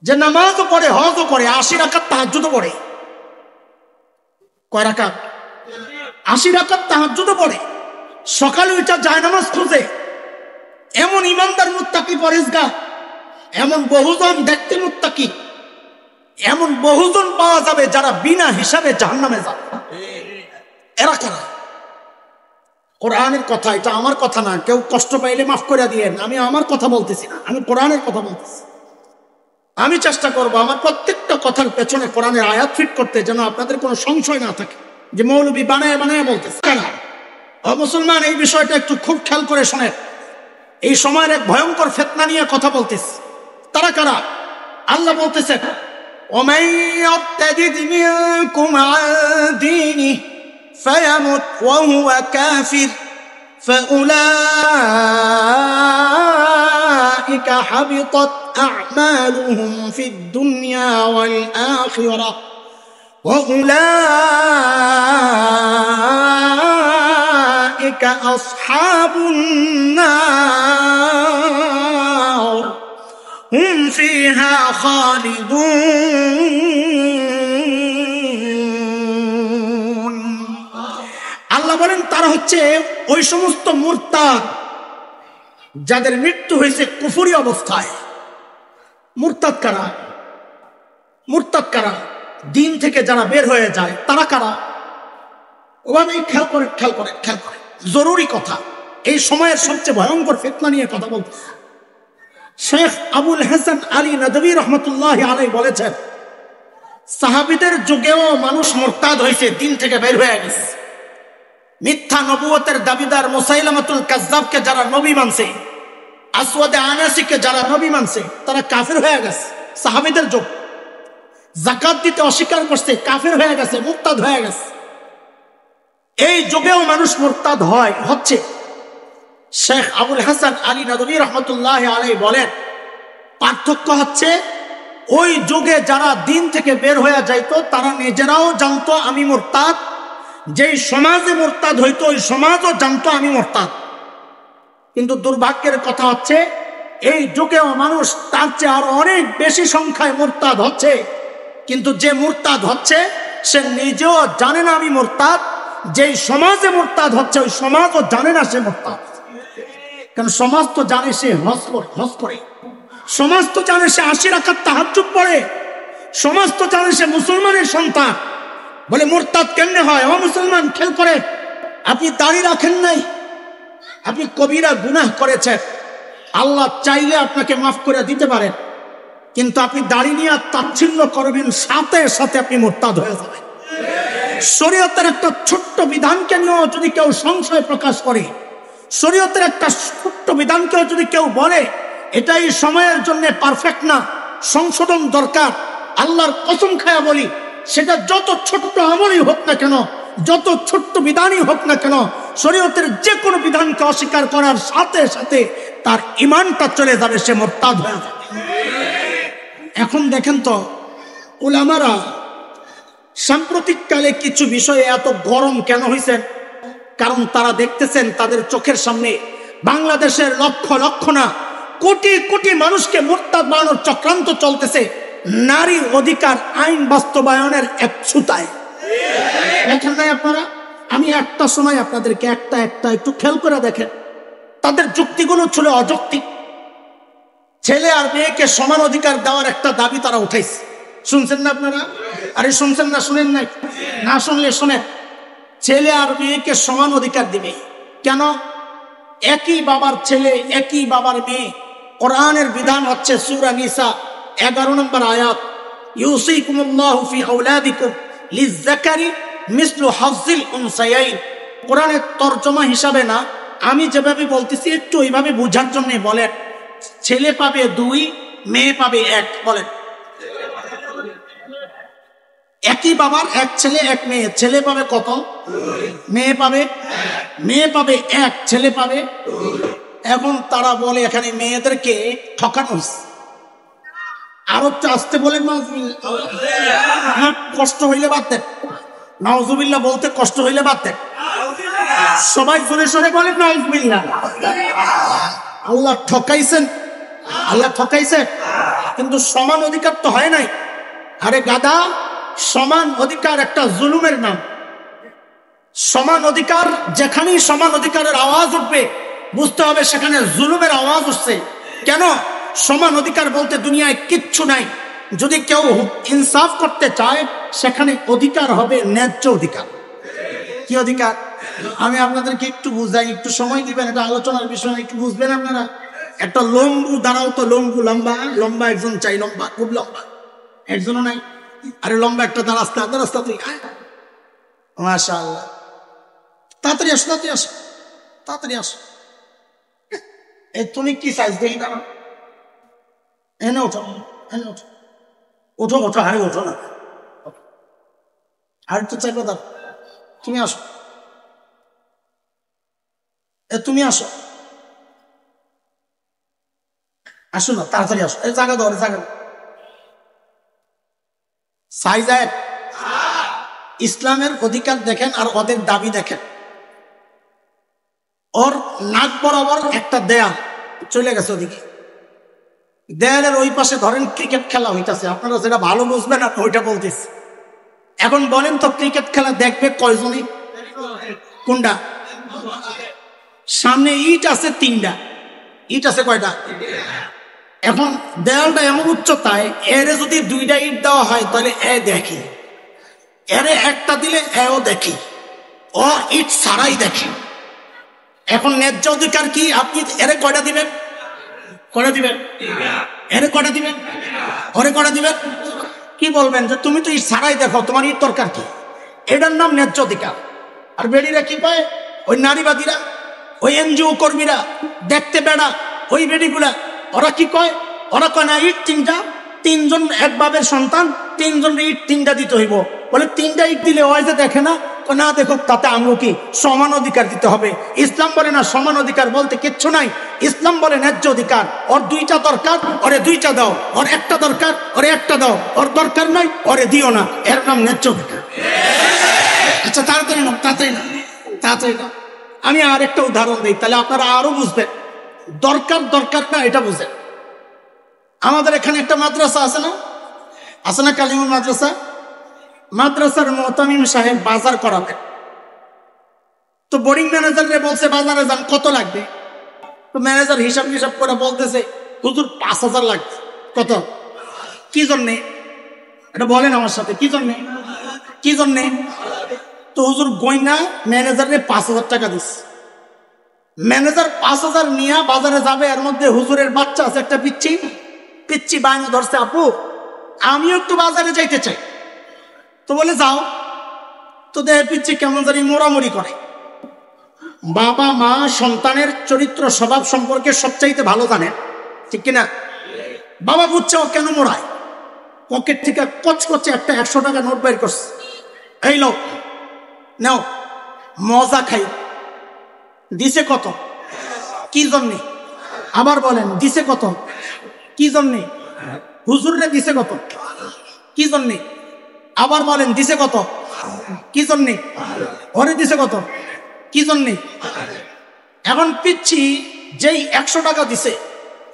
Speaker 1: যে নামাজও পড়ে, হজও করে, 80 রাকাত তাহাজ্জুদও পড়ে। কয় রাকাত? 80 রাকাত তাহাজ্জুদও পড়ে। সকালে ওইটা জায়নামাজ খুঁজে। এমন ইমানদার মুত্তাকি পরেজগার, এমন বহুজন দেখতে মুত্তাকি, এমন বহুজন পাওয়া যাবে যারা বিনা হিসাবে জাহান্নামে যাবে। এরা কারা? কোরআনের কথা, এটা আমার কথা না, কেউ কষ্ট পাইলে মাফ করে দিয়েন, আমি আমার কথা বলতেছি না, আমি কোরআনের কথা বলতেছি। আমি চেষ্টা করব আমার প্রত্যেকটা কথার পেছনে কোরআনের আয়াত ফিট করতে, যেন আপনাদের কোনো সংশয় না থাকে যে মৌলবী বানায় বানায় বলতেছে। মুসলমান, এই বিষয়টা একটু খুব খেয়াল করে শোনে। এই সময়ের এক ভয়ঙ্কর ফিতনা নিয়ে কথা বলতেছে। তারা কারা? আল্লাহ বলতেছে, ومن يرتد منكم عن دينه فيمت وهو كافر فأولئك حبطت أعمالهم في الدنيا والآخرة وأولئك أصحاب النار هم فيها خالدون। আল্লাহ বলেন তারা হচ্ছে ওই সমস্ত মুরতাদ যাদের মৃত্যু হয়েছে কুফরি অবস্থায়। মুরতাদ কারা? মুরতাদ কারা? দিন থেকে যারা বের হয়ে যায় তারা কারা? ওভাবে খেয়াল করে খেয়াল করে খেয়াল করে, জরুরি কথা। এই সময়ের সবচেয়ে ভয়ঙ্কর ফিতনা নিয়ে কথা বলতে শেখ আবুল হাসান আলী নদভী রহমতুল্লাহ আলাইহি বলেছেন, সাহাবীদের যুগেও মানুষ মুরতাদ হয়েছে, দিন থেকে বের হয়ে গেছে। মিথ্যা নবুয়তের দাবিদার মুসাইলামাতুল কাজ্জাবকে যারা নবী মানছে, আসওয়াদে আনাসিকে যারা নবী মানছে, তারা কাফের হয়ে গেছে। সাহাবীদের যুগ। যাকাত দিতে অস্বীকার করছে, কাফের হয়ে গেছে, মুরতাদ হয়ে গেছে। এই যুগেও মানুষ মুরতাদ হচ্ছে। শেখ আবুল হাসান আলী নদভী রহমতুল্লাহ আলাইহি বলেন, পার্থক্য হচ্ছে ওই যুগে যারা দিন থেকে বের হয়ে যাইতো তারা নিজেরাও জানতো আমি মুরতাদ, যেই সমাজে মুরতাদ হইতো ওই সমাজও জানতো আমি মুরতাদ। কিন্তু দুর্ভাগ্যের কথা হচ্ছে এই যুগেও মানুষ তার চেয়ে আরো অনেক বেশি সংখ্যায় মুরতাদ হচ্ছে, কিন্তু যে মুরতাদ হচ্ছে সে নিজেও জানে না আমি মুরতাদ, যেই সমাজে মুরতাদ হচ্ছে ওই সমাজও জানে না সে মুরতাদ। কারণ সমাজ তো জানে সে হজ করে, সমাজ তো জানে সে 80 রাকাত তাহাজ্জুদ পড়ে, সমাজ তো জানে সে মুসলমানের সন্তান। বলে মুরতাদ কেমনে হয়? ও মুসলমান, খেল করে, আপনি দাড়ি রাখেন নাই, আপনি কবিরা গুনাহ করেছেন, আল্লাহ চাইলে আপনাকে মাফ করে দিতে পারেন, কিন্তু আপনি দাড়ি নিয়ে তাচ্ছিল্য করবেন, সাথে সাথে আপনি মুরতাদ হয়ে যাবেন। শরীয়তের একটা ছোট্ট বিধানকে নিয়েও যদি কেউ সংশয় প্রকাশ করে, শরীয়তের একটা ছোট্ট বিধানকেও যদি কেউ বলে এটাই সময়ের জন্য পারফেক্ট না, সংশোধন দরকার, আল্লাহর কসম খায়া বলি, সেটা যত ছোট্ট আমলই হোক না কেন, যত ছোট্ট বিধানই হোক না কেন, শরীয়তের যে কোনো বিধানকে অস্বীকার করার সাথে সাথে তার ঈমানটা চলে যাবে, সে মুরতাদ হয়ে যাবে। এখন দেখেন তো উলামারা সাম্প্রতিককালে কিছু বিষয়ে এত গরম কেন হয়েছেন? কারণ তারা দেখতেছেন তাদের চোখের সামনে বাংলাদেশের লক্ষ লক্ষ না কোটি কোটি মানুষকে মুরতাদ বানানোর চক্রান্ত চলতেছে, নারী অধিকার আইন বাস্তবায়নের এক ছুতায়। দেখেন নাই আপনারা? আমি একটা সময় আপনাদেরকে একটা একটু খেয়াল করে দেখেন, তাদের যুক্তিগুলো ছিল অযৌক্তিক। ছেলে আর মেয়েকে সমান অধিকার দেওয়ার একটা দাবি তারা উঠাইছে। শুনছেন না আপনারা? আরে শুনছেন না? শুনেন নাই? না শুনলে শুনেন। ছেলে আর মেয়েকে সমান অধিকার দিবে কেন? একই বাবার ছেলে, একই বাবার মেয়ে। কোরআনের বিধান হচ্ছে সূরা নিসা 11 নম্বর আয়াত, ইউসিকুমুল্লাহু ফি আওলাদিকুম লিয-যাকারি মিসলু হাজ্জিল উনসায়াইন। কোরআনের তরজমা হিসাবে না, আমি যেভাবে বলতেছি একটু ওইভাবে বোঝার জন্য বলেন। ছেলে পাবে 2, মেয়ে পাবে 1। বলেন, একই বাবার এক ছেলে এক মেয়ে, ছেলে পাবে কত? মেয়ে পাবে 1, ছেলে পাবে। এখন তারা বলে এখানে মেয়েদেরকে ঠকানো হয়েছে। আরো আসতে বলে কষ্ট হইলে বাদ দেন, নাউজুবিল্লাহ বলতে কষ্ট হইলে বাদ দেন, সবাই জোরে সরে বলেন নাউজুবিল্লাহ। আল্লাহ ঠকাইছেন, আল্লাহ ঠকাইছেন, কিন্তু সমান অধিকার তো হয় নাই। আরে গাদা, সমান অধিকার একটা জুলুমের নাম। সমান অধিকার যেখানেই সমান অধিকারের আওয়াজ উঠবে বুঝতে হবে সেখানে জুলুমের আওয়াজ উঠছে। কেন? সমান অধিকার বলতে দুনিয়ায় কিচ্ছু নাই। যদি কেউ ইনসাফ করতে চায় সেখানে অধিকার হবে ন্যায্য অধিকার। কি কি অধিকার? আমি আপনাদেরকে একটু বুঝাই, একটু সময় দিবেন, এটা আলোচনার বিষয়, একটু বুঝবেন আপনারা। একটা লম্বু দাঁড়াও তো, লম্বু লম্বা লম্বা একজন চাই, লম্বা খুব লম্বা, একজনও নাই। আরে লম্বা একটা রাস্তা রাস্তা তুই, মাশাআল্লাহ, তাড়াতাড়ি আসো, তাড়াতাড়ি আসো, তাড়াতাড়ি আসো। এই তুমি কি সাইজ দেখি দাঁড়াও, এনে ওঠো, এনে ওঠো, ওঠো ওঠো, আরে ওঠো না, আর একটু চাইবে দাও, তুমি আসো, তুমি আসো, আসো না, তাড়াতাড়ি আসো, এই জায়গা দাও, জায়গা দাও। সাইজ এক, ইসলামের অধিকার দেখেন আর ওদের দাবি দেখেন। ওর নাক বরাবর একটা দেয়াল চলে গেছে, ওদিকে দেয়ালের ওই পাশে ধরেন ক্রিকেট খেলা হইতাছে, আপনারা যেটা ভালো বুঝবেন আপনি ওইটা বলতেছে। এখন বলেন তো ক্রিকেট খেলা দেখবে কয়জনই? কোনটা? সামনে ইট আছে তিনটা, ইট আছে কয়টা? এখন দেয়ালটা এমন উচ্চতায়, এরে যদি দুইটা ইট দেওয়া হয় তাহলে এ দেখি, এরে একটা দিলে এও দেখি, ও ইট ছাড়াই দেখি। এখন ন্যায্য অধিকার কি? আপনি এরে কয়টা দিবেন? কয়টা দিবেন? এরে কয়টা দিবেন? ওরে কয়টা দিবেন? কি বলবেন যে তুমি তো ইট ছাড়াই দেখো, তোমার ইট দরকার কি? এটার নাম ন্যায্য অধিকার। আর বেড়িরা কি পায়? ওই নারীবাদীরা, ওই এনজিও কর্মীরা, দেখতে বেড়া ওই বেড়িগুলা, ওরা কি কয়? ওরা কয় না ইট তিনটা, তিনজন এক বাবের সন্তান, তিনজন ইট তিনটা দিতে হইব। বলে তিনটা ইট দিলে ওই যে দেখে না, না দেখো, তাতে আমগো কি সমান অধিকার দিতে হবে? ইসলাম বলে না সমান অধিকার বলতে কিচ্ছু নাই, ইসলাম বলে ন্যায্য অধিকার। ওর দুইটা দরকার, ওরে দুইটা দাও, ওর একটা দরকার, ওরে একটা দাও, ওর দরকার নাই, ওরে দিও না, এর নাম ন্যায্য অধিকার। আচ্ছা তাড়াতাড়ি না, তাড়াতাড়ি না, তাড়াতাড়ি না। আমি আর একটা উদাহরণ দিই, তাহলে আপনারা আরো বুঝবেন। দরকার দরকার না এটা বুঝেন। আমাদের এখানে একটা মাদ্রাসা আছে না, আছে না, কালিমুল মাদ্রাসা। মাদ্রাসার মুতামিম সাহেব বাজার করাবেন, তো বোর্ডিং ম্যানেজারকে বলছে বাজারে যান, কত লাগবে? তো ম্যানেজার হিসাব হিসাব করে বলতেছে হুজুর 5,000 লাগবে। কত? কি জন্যে? এটা বলেন আমার সাথে, কি জন্যে? কি জন্যে? তো হুজুর গয়না ম্যানেজারকে 5,000 টাকা দিচ্ছে। ম্যানেজার 5,000 নিয়ে বাজারে যাবে, এর মধ্যে হুজুরের বাচ্চা আছে একটা পিচ্ছি, পিচ্ছি বায়না ধরছে, আপু আমিও একটু বাজারে যাইতে চাই। তো বলে যাও। তো দেখে পিচ্ছি কেমন জানি মোড়ামুড়ি করে। বাবা মা সন্তানের চরিত্র স্বভাব সম্পর্কে সবচাইতে ভালো জানেন, ঠিক কিনা? বাবা বুঝছে ও কেন মোড়ায়, পকেট থেকে কচকচে একটা 100 টাকা নোট বের করছে, এই লোক নাও মজা খাই। দিছে কত? কি জন্যে? আবার বলেন দিছে কত? কি জন্যে? হুজুররে দিছে কত? কি জন্যে? আবার বলেন দিছে কত? কি জন্যে? ওরে দিছে কত? কি জন্যে? এখন পিচ্ছি যেই 100 টাকা দিছে,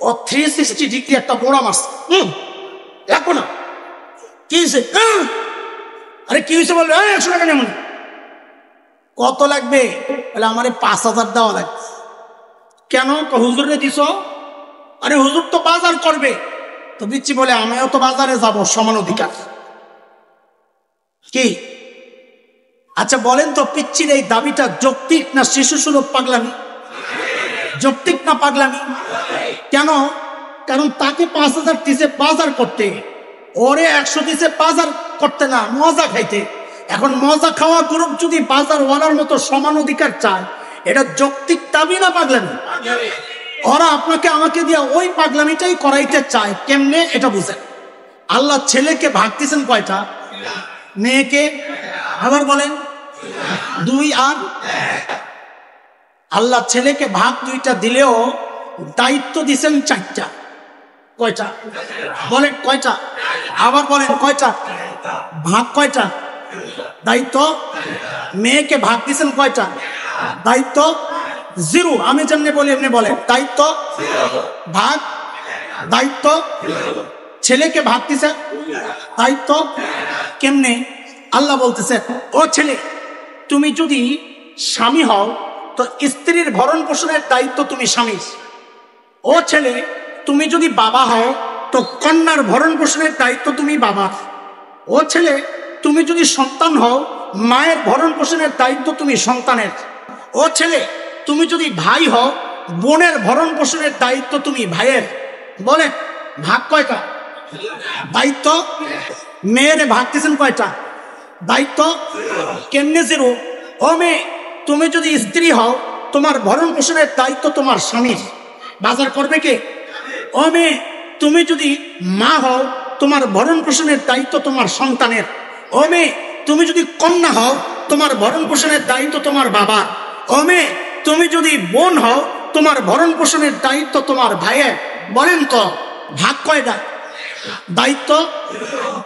Speaker 1: ও 360 ডিগ্রি একটা গোড়া মারছে। দেখো না কি হয়েছে? আরে কি হয়েছে বলবে? 100 টাকা নেমন। কত লাগবে? বলে আমারে 5,000 দেওয়া লাগবে। কেন? হুজুরে দিছ। আরে হুজুর তো বাজার করবে। তো পিচ্ছি বলে আমিও তো বাজারে যাব, সমান অধিকার। কি? আচ্ছা বলেন তো পিচ্ছির এই দাবিটা যৌক্তিক না শিশু সুলভ পাগলামি? যৌক্তিক না পাগলামি? কেন? কারণ তাকে 5,000 দিছে বাজার করতে, ওরে 100 দিছে বাজার করতে না, মজা খাইতে। এখন মজা খাওয়া গ্রুপ যদি বাজার ওয়ালার মতো সমান অধিকার চায়, এটা যৌক্তিক দাবি না পাগলামি? ওরা আপনাকে আমাকে দিয়ে ওই পাগলামিটাই করাইতে চায়। কেমনে? এটা বুঝেন। আল্লাহ ছেলেকে ভাগ দিয়েছেন কয়টা? মেয়েকে আবার বলেন 2 আর আল্লাহ ছেলেকে ভাগ 2টা দিলেও দায়িত্ব দিছেন 4টা। কয়টা? বলেন কয়টা? আবার বলেন কয়টা? ভাগ কয়টা? দায়িত্ব। মেয়েকে ভাগ দিছেন কয়টা? দায়িত্ব 0। আমি যেমনি বলি এমনি বলেন, দায়িত্ব ভাগ, দায়িত্ব। ছেলেকে ভাগ দিছেন দায়িত্ব। কেমনে? আল্লাহ বলতেছে, ও ছেলে তুমি যদি স্বামী হও তো স্ত্রীর ভরণ পোষণের দায়িত্ব তুমি স্বামীর। ও ছেলে তুমি যদি বাবা হও তো কন্যার ভরণ পোষণের দায়িত্ব তুমি বাবা। ও ছেলে তুমি যদি সন্তান হও মায়ের ভরণ পোষণের দায়িত্ব তুমি সন্তানের। ও ছেলে, তুমি যদি ভাই হও, বোনের ভরণ পোষণের দায়িত্ব তুমি ভাইয়ের। বলে ভাগ কয়টা দায়িত্ব? মেয়েরে ভাগ দিয়েছেন কয়টা দায়িত্ব? কেমনে জিরো? ও মেয়ে, তুমি যদি স্ত্রী হও, তোমার ভরণ পোষণের দায়িত্ব তোমার স্বামীর, বাজার করবে কে? ও মেয়ে, তুমি যদি মা হও, তোমার ভরণ পোষণের দায়িত্ব তোমার সন্তানের। ও মেয়ে, তুমি যদি কন্যা হও, তোমার ভরণ পোষণের দায়িত্ব তোমার বাবা। ও মেয়ে, তুমি যদি বোন হও, তোমার ভরণ পোষণের দায়িত্ব তোমার ভাইয়ের। বলেন তো ভাগ কয়টা দায়িত্ব?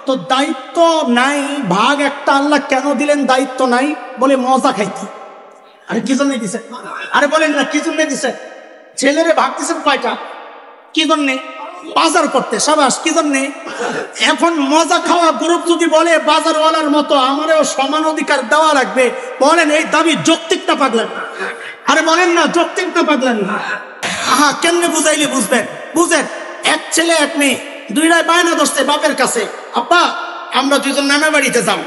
Speaker 1: তো দায়িত্ব নাই, ভাগ একটা আল্লাহ কেন দিলেন? দায়িত্ব নাই বলে মজা খাইতে। আরে কি জন্য দিছে? আরে বলেন না কি জন্য দিছে? ছেলেরে ভাগ দিছেন কয়টা? কি জন্যে? বাজার করতে। সাবাস, কি জন্যে? এখন মজা খাওয়া গ্রুপ যদি বলে বাজারওয়ালার মতো আমারও সমান অধিকার দেওয়া লাগবে, বলেন এই দাবি যৌক্তিক না পাগলাম? আরে বলেন না যৌক্তিক না পাগলাম? আহা, কেমনে বুঝাইলে বুঝবেন? বুঝেন, এক ছেলে এক মেয়ে, দুইটাই বায়না ধরছে বাপের কাছে, আব্বা আমরা দুজন নানা বাড়িতে যাব।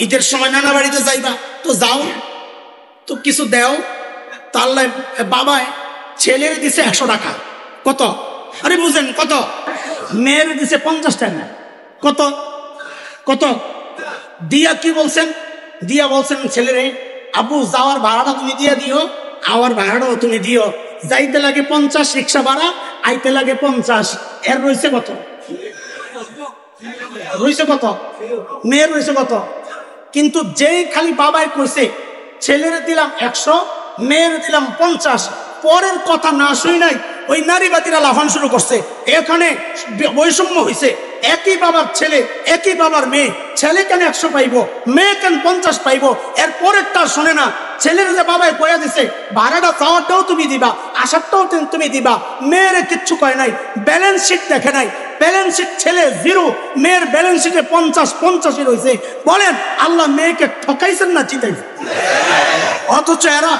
Speaker 1: ঈদের সময় নানা বাড়িতে যাইবা, তো যাও, তো কিছু দেও। তার বাবায় ছেলের দিছে 100 টাকা। কত? আরে বুঝেন কত? মেয়ের দিছে 50 টাকা। কত কত দিয়া কি বলছেন? দিয়া বলছেন ছেলেরে, আব্বু যাওয়ার ভাড়াটা তুমি দিয়ে দিও, আওয়ার ভাড়াটাও তুমি দিও। যাইতে লাগে 50 রিক্সা ভাড়া, আইতে লাগে 50। এর রয়েছে কত? রয়েছে কত? মেয়ের রয়েছে কত? কিন্তু যেই খালি বাবাই কইছে ছেলেরে দিলাম 100, মেয়ের দিলাম 50, পরের কথা না শুই নাই ওই নারীবাদীরা লাফান শুরু করছে। এখানে বৈষম্য হয়েছে। একই বাবার ছেলে, একই বাবার মেয়ে, ছেলে কেন 100 পাইব, মেয়ে কেন 50 পাইব? এর পরেরটা শোনে না। ছেলের যে বাবাই কয়া দিছে ভাড়াটা চাওয়ারটাও তুমি দিবা, আসারটাও তুমি দিবা, মেয়ের কিচ্ছু কয় নাই, ব্যালেন্স শিট দেখে নাই। ব্যালেন্স শিট ছেলে 0, মেয়ের ব্যালেন্স শিটে 50 রয়েছে। বলেন আল্লাহ মেয়েকে ঠকাইছেন না জিতাইছেন? অথচ এরা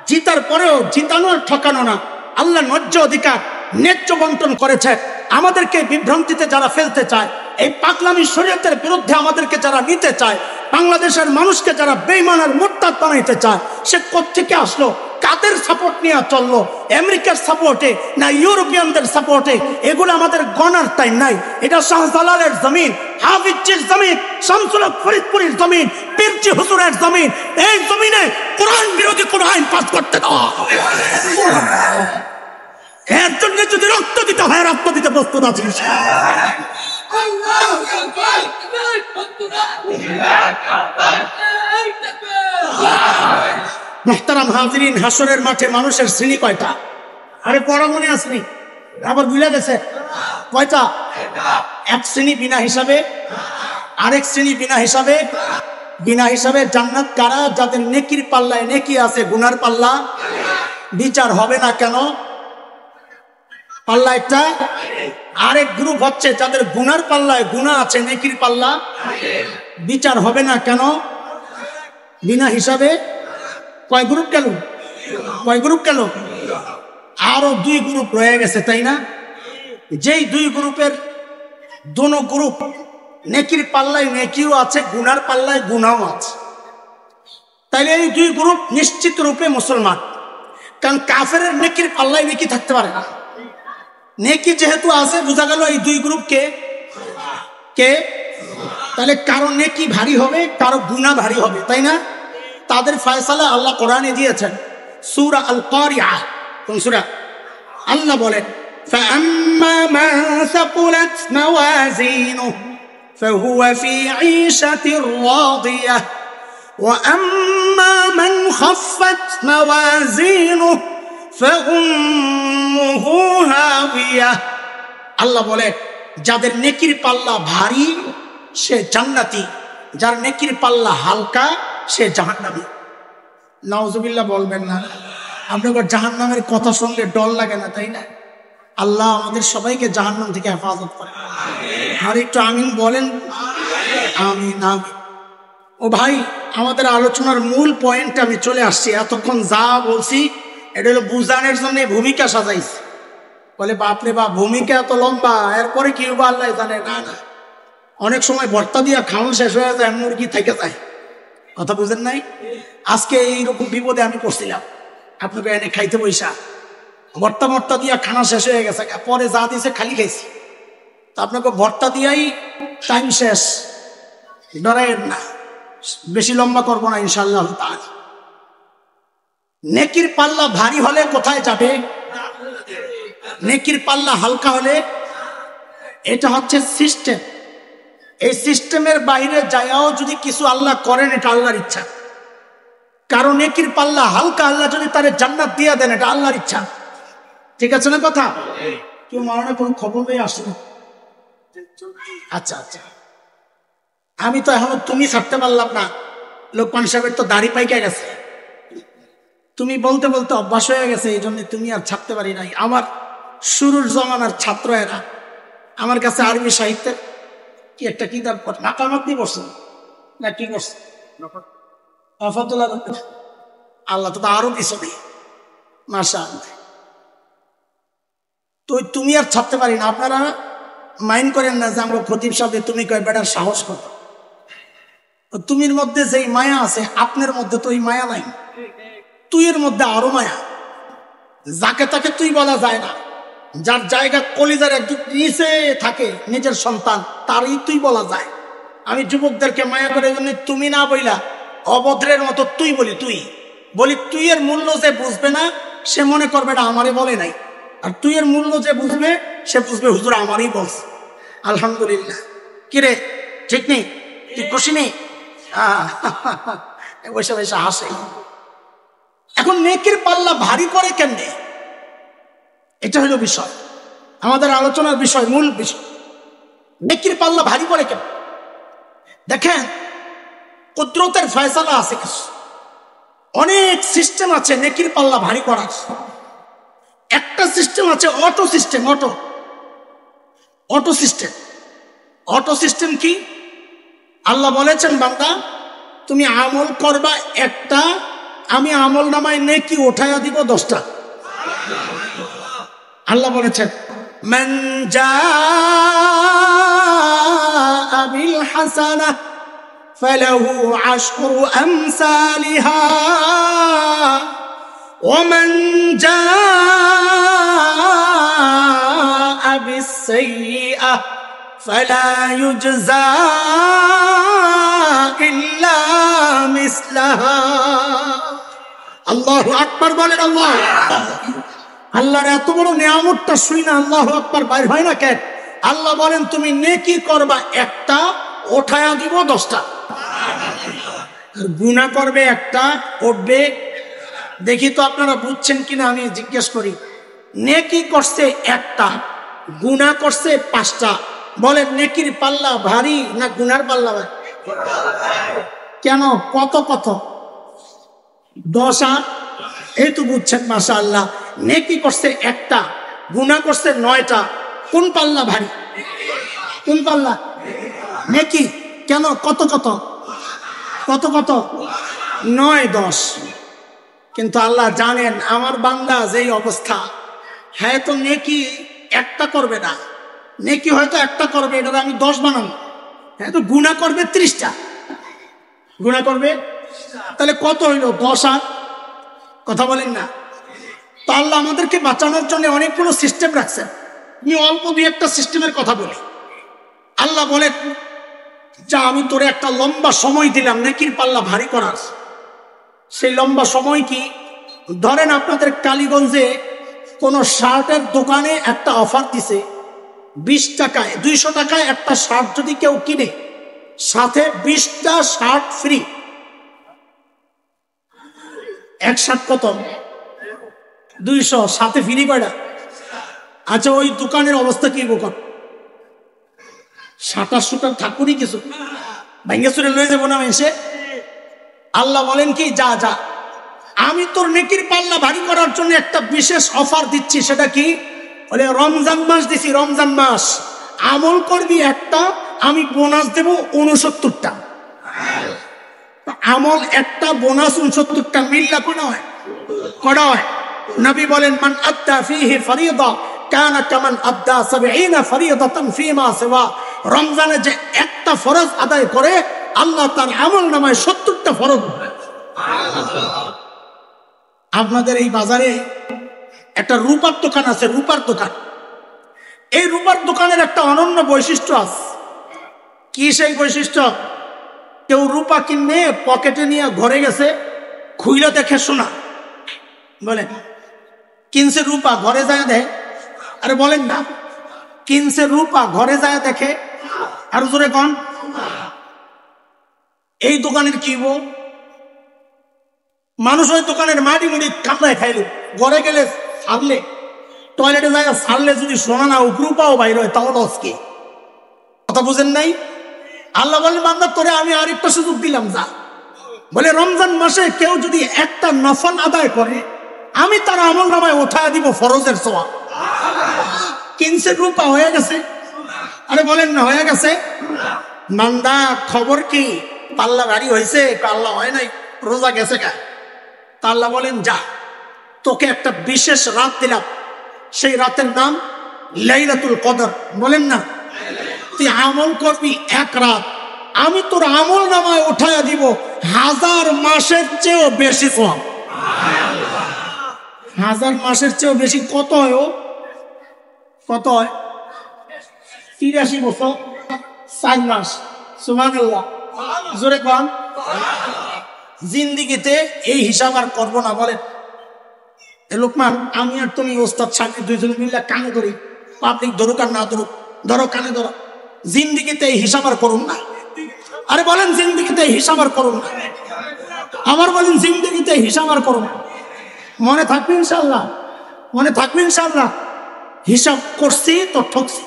Speaker 1: জিতার পরেও জিতানো আর ঠকানো না, আল্লাহ ন্যায্য অধিকার ন্যায্য বন্টন করেছে। আমাদেরকে বিভ্রান্তিতে যারা ফেলতে চায়, এই পাগলামি শরীয়তের বিরুদ্ধে আমাদেরকে যারা নিতে চায়, বাংলাদেশের মানুষকে যারা বেঈমান আর মুরতাদ বানাইতে চায়, সে কোত্থেকে আসলো? কাদের সাপোর্ট নিয়ে চললো? আমেরিকার সাপোর্টে না ইউরোপিয়ানদের সাপোর্টে? এগুলো আমাদের গণার টাইম নাই। এটা শাহজালালের জমিন, হাফিজের জমিন, শামসুল হক ফরিদপুরের জমিন, পীরজি হুজুরের জমিন। এই জমিনে কোরআন বিরোধী কোন আইন পাস করতে দেওয়া হবে? এর জন্য যদি রক্ত দিতে হয়, রক্ত দিতে প্রস্তুত আছি। মুহতারাম হাজিরিন, হাসরের মাঠে মানুষের শ্রেণী কয়টা? আরে পড়া মনে আসেনি, আবার ভুলে গেছে কয়টা? এক শ্রেণী বিনা হিসাবে, আরেক শ্রেণী বিনা হিসাবে। বিনা হিসাবে জান্নাত কারা? যাদের নেকির পাল্লায় নেকি আছে, গুনার পাল্লা বিচার হবে না কেন? পাল্লা একটা। আরেক গ্রুপ হচ্ছে যাদের গুনার পাল্লায় গুনাহ আছে, নেকির পাল্লা বিচার হবে না কেন? বিনা হিসাবে। কয় গ্রুপ গেল? কয় গ্রুপ গেল? আরো 2 গ্রুপ রয়ে গেছে, তাই না? যেই 2 গ্রুপের দোনো গ্রুপ নেকির পাল্লায় নেকিও আছে, গুনার পাল্লায় গুনাও আছে, তাইলে এই 2 গ্রুপ নিশ্চিত রূপে মুসলমান। কারণ কাফেরের নেকির পাল্লায় নেকি থাকতে পারে না। নেকি যেহেতু আছে, বোঝা গেল এই 2 গ্রুপ কে কে? তাহলে কারো নেকি ভারী হবে, কারো গুনাহ ভারী হবে, তাই না? তাদের ফয়সালা আল্লাহ কোরআনে দিয়েছেন, সূরা আল কারিআহ। কোন সূরা? আল্লাহ বলেন, فَأَمَّا مَنْ ثَقُلَتْ مَوَازِينُهُ فَهُوَ فِي عِيشَةٍ رَاضِيَةٍ وَأَمَّا مَنْ خَفَّتْ مَوَازِينُهُ فَأُمُّهُ هَاوِيَةٌ। আল্লাহ বলেন, যাদের নেকির পাল্লা ভারী সে জান্নাতি, যার নেকির পাল্লা হালকা সে জাহান্নামী। নাউজুবিল্লাহ বলবেন না? আপনাদের জাহান্নামের কথা শুনলে ডর লাগে না, তাই না? আল্লাহ আমাদের সবাইকে জাহান্নাম থেকে হেফাজত করে। আর একটু আমিন বলেন। আমিন আমিন। ও ভাই, আমাদের আলোচনার মূল পয়েন্টে আমি চলে আসছি। এতক্ষণ যা বলছি এটা হলো বুঝানোর জন্য ভূমিকা সাজাইছি। বলে বাপরে বাপ, ভূমিকা এত লম্বা, এরপরে কি হবে আল্লাহ জানে। না না, অনেক সময় ভর্তা দিয়া খাওয়ানো শেষ হয়ে যায়, মুরগি থেকে যায়। কথা বুঝেন নাই? আজকে এইরকম বিপদে আমি পড়ছিলাম, আপনাকে এনে খাইতে বৈশা ভর্তা মর্তা দিয়া খানা শেষ হয়ে গেছে, পরে যা দিয়েছে খালি খাইছি। তো আপনাকে ভর্তা দিয়াই টাইম শেষ, ডরাইয়েন না, বেশি লম্বা করবো না ইনশাল্লাহ। নেকির পাল্লা ভারী হলে কোথায় যাবে? নেকির পাল্লা হালকা হলে, এটা হচ্ছে সিস্টেম। এই সিস্টেমের বাইরে যায়াও যদি কিছু আল্লাহ করেন, এটা আল্লাহর ইচ্ছা। কারণ নেকির পাল্লা হালকা, আল্লাহ যদি তারে জান্নাত দিয়ে দেন, এটা আল্লাহর ইচ্ছা। ঠিক আছে না কথা? কেউ মারণে কোনো খবর পেয়ে আসে না? আচ্ছা আচ্ছা, আমি তো এখনো তুমি ছাড়তে পারলাম না। লোকমান সাহেবের তো দাড়ি পাইকা গেছে, তুমি বলতে বলতে অভ্যাস হয়ে গেছে, এই জন্য তুমি আর ছাড়তে পারি নাই। আমার শুরুর জমানার ছাত্র এরা আমার কাছে আরবি সাহিত্যের কি একটা কিতাব মাকামাতি বসছে না, কি করছে আল্লাহ তো আরো কিছু নেই, মাশাআল্লাহ। তো তুমি আর ছাড়তে পারি না। আপনারা মাইন্ড করেন না যে আমরা খতিব সাহেব তুমি কয় বেটার সাহস কত। তুমির মধ্যে যেই মায়া আছে, আপনার মধ্যে তো ওই মায়া নাই। তুই এর মধ্যে আরো মায়া, যাকে তাকে তুই বলা যায় না। যার জায়গা কলিজার একদম নিচে থাকে নিজের সন্তান, তারই তুই বলা যায়। আমি যুবকদেরকে মায়া করে জন্য তুমি না বইলা অভদ্রের মতো তুই বলি। তুই এর মূল্য যে বুঝবে না, সে মনে করবে এটা আমারই বলে নাই। আর তুই এর মূল্য যে বুঝবে, সে বুঝবে হুজুর আমারই বলছে। আলহামদুলিল্লাহ। কিরে ঠিক নেই? তুই খুশি নেই? বসে বসে হাসে। এখন নেকির পাল্লা ভারী করে কেমনে, এটা হলো বিষয়, আমাদের আলোচনার বিষয়, মূল বিষয়। নেকির পাল্লা ভারী করে কেন? দেখেন, কুদরতের ফয়সালা আছে কিছু, অনেক সিস্টেম আছে নেকির পাল্লা ভারী করার। একটা সিস্টেম আছে অটো সিস্টেম। অটো সিস্টেম কি? আল্লাহ বলেছেন, বান্দা তুমি আমল করবা একটা, আমি আমল নামায় নেকি উঠাইয়া দিব 10টা। আল্লাহ বলেছেন, মান জাআ বিল হাসানাহ ফালাহু আশরু আমসালিহা ওয়া মান জাআ বিস সাইয়্যাহ ফালা ইউজজা ইল্লা মিসলাহা। আল্লাহু আকবার বলেন। আল্লাহর এত বড় নিয়ামতটা শুই না আল্লাহু আকবার বাইর হয় না কেন? আল্লাহ বলেন তুমি নেকি করবা একটা, ওঠায়া দিব 10টা। গুনাহ করবে একটা, উঠবে। দেখি তো আপনারা বুঝছেন কিনা আমি জিজ্ঞেস করি। নেকি করছে একটা, গুনাহ করছে 5টা। বলেন নেকির পাল্লা ভারী না গুনার পাল্লা ভারী? কেন? কত 10 আর এই তো বুঝছেন, মাশাআল্লাহ। নেকি করছে একটা, গুনাহ করছে 9টা। কোন পাল্লা ভারী? কোন পাল্লা? নেকি। কেন? কত 9 10। কিন্তু আল্লাহ জানেন আমার বান্দা যেই অবস্থা, হ্যাঁ তো নেকি একটা করবে না, নেকি হয়তো একটা করবে, এটা আমি 10 বানাবো। হ্যাঁ তো গুনাহ করবে 30টা, গুনাহ করবে। তাহলে কত হইল? 10 আর কথা বলেন না। তো আল্লাহ আমাদেরকে বাঁচানোর জন্য অনেকগুলো সিস্টেম রাখছেন। আমি অল্প 2-1টা সিস্টেমের কথা বলি। আল্লাহ বলেন, যা আমি তোরে একটা লম্বা সময় দিলাম নেকির পাল্লা ভারী করার। সেই লম্বা সময় কি? ধরেন আপনাদের কালীগঞ্জে কোন শার্টের দোকানে একটা অফার দিছে, 20 টাকায় 200 টাকায় একটা শার্ট যদি কেউ কিনে, সাথে 20টা শার্ট ফ্রি। এক শার্ট কত? 200, সাথে ফ্রি কয়টা? আচ্ছা, ওই দোকানের অবস্থা কি বোকা? শাটার ঠাকুরই কিছু ভাঙ্গে চুরে লয়ে যাবো না এসে। আল্লাহ বলেন কি, যা আমি তোর নেকির পাল্লা ভারী করার জন্য একটা বিশেষ অফার দিচ্ছি। সেটা কি? বলে রমজান মাস দিছি, রমজান মাস আমল করবি একটা, আমি বোনাস দেব 69টা। আমল একটা, বোনাস 69টা, মিল্লা করা হয়। নবী বলেন, মান আদ্দা ফীহি ফরিয়দা কানা কামান আদ্দা 70 ফরিয়দাতান ফীমা সিওয়া। রমজানে যে একটা ফরজ আদায় করে, আল্লাহ তার আমল নামায় 70টা ফরজ। আপনাদের এই বাজারে একটা রূপার দোকান আছে, রূপার দোকান। এই রূপার দোকানের একটা অনন্য বৈশিষ্ট্য আছে। কি সেই বৈশিষ্ট্য? কেউ রূপা কিনে পকেটে নিয়ে ঘরে গেছে, খুইলা দেখে সোনা, বলেন কিনছে রূপা, ঘরে যায় দেয়। আরে বলেন না, কিনছে রূপা, ঘরে যায় দেখে। আর জোরে কন, এই দোকানের কি বল, মানুষ ওই দোকানের মাটি মুড়ি কামড়ায় খাইল, ঘরে গেলে ছাড়লে, টয়লেটে যায় ছাড়লে যদি সোনা না রূপাও বাইর হয় তাহলে আজকে কথা বুঝেন নাই? আল্লাহ বলেন বান্দা তোরে আমি আরেকটা সুযোগ দিলাম, যা। বলে রমজান মাসে কেউ যদি একটা নফল আদায় করে আমি তার আমল নামায় উঠায় দিব ফরজের সওয়াব। কিনছে রূপা, হয়ে গেছে। আরে বলেন না, হয়ে গেছে। বান্দা খবর কি, পাল্লা ভারী হয়েছে? পাল্লা হয় নাই, রোজা গেছে কা? তা আল্লাহ বলেন যা, তোকে একটা বিশেষ রাত দিলাম, সেই রাতের নাম লাইলাতুল কদর। বলেন না, তুই আমল করবি এক রাত, আমি তোর আমল নামায় উঠায়া দিব 1000 মাসের চেয়েও বেশি সওয়াব। 1000 মাসের চেয়েও বেশি কত হয়? ও কত হয়? 83 বছর 4 মাস। সুবহানাল্লাহ, জোরে কোন। জিন্দিগিতে এই হিসাব আর করবো না। বলেন এ লোকমান, আমি আর তুমি ওস্তাদ সাহেব দুইজন মিলে কানে ধরি, পাবলিক ধরুক আর না ধরুক, ধরো কানে ধরো, জিন্দিগিতে এই হিসাব আর করুন না। আরে বলেন জিন্দিগিতে হিসাব আর করুন না। আমার বলেন জিন্দিগিতে হিসাব আর করুন। মনে থাকবে ইনশাল্লাহ, মনে থাকবে ইনশাল্লাহ। হিসাব করছি তো ঠকছি।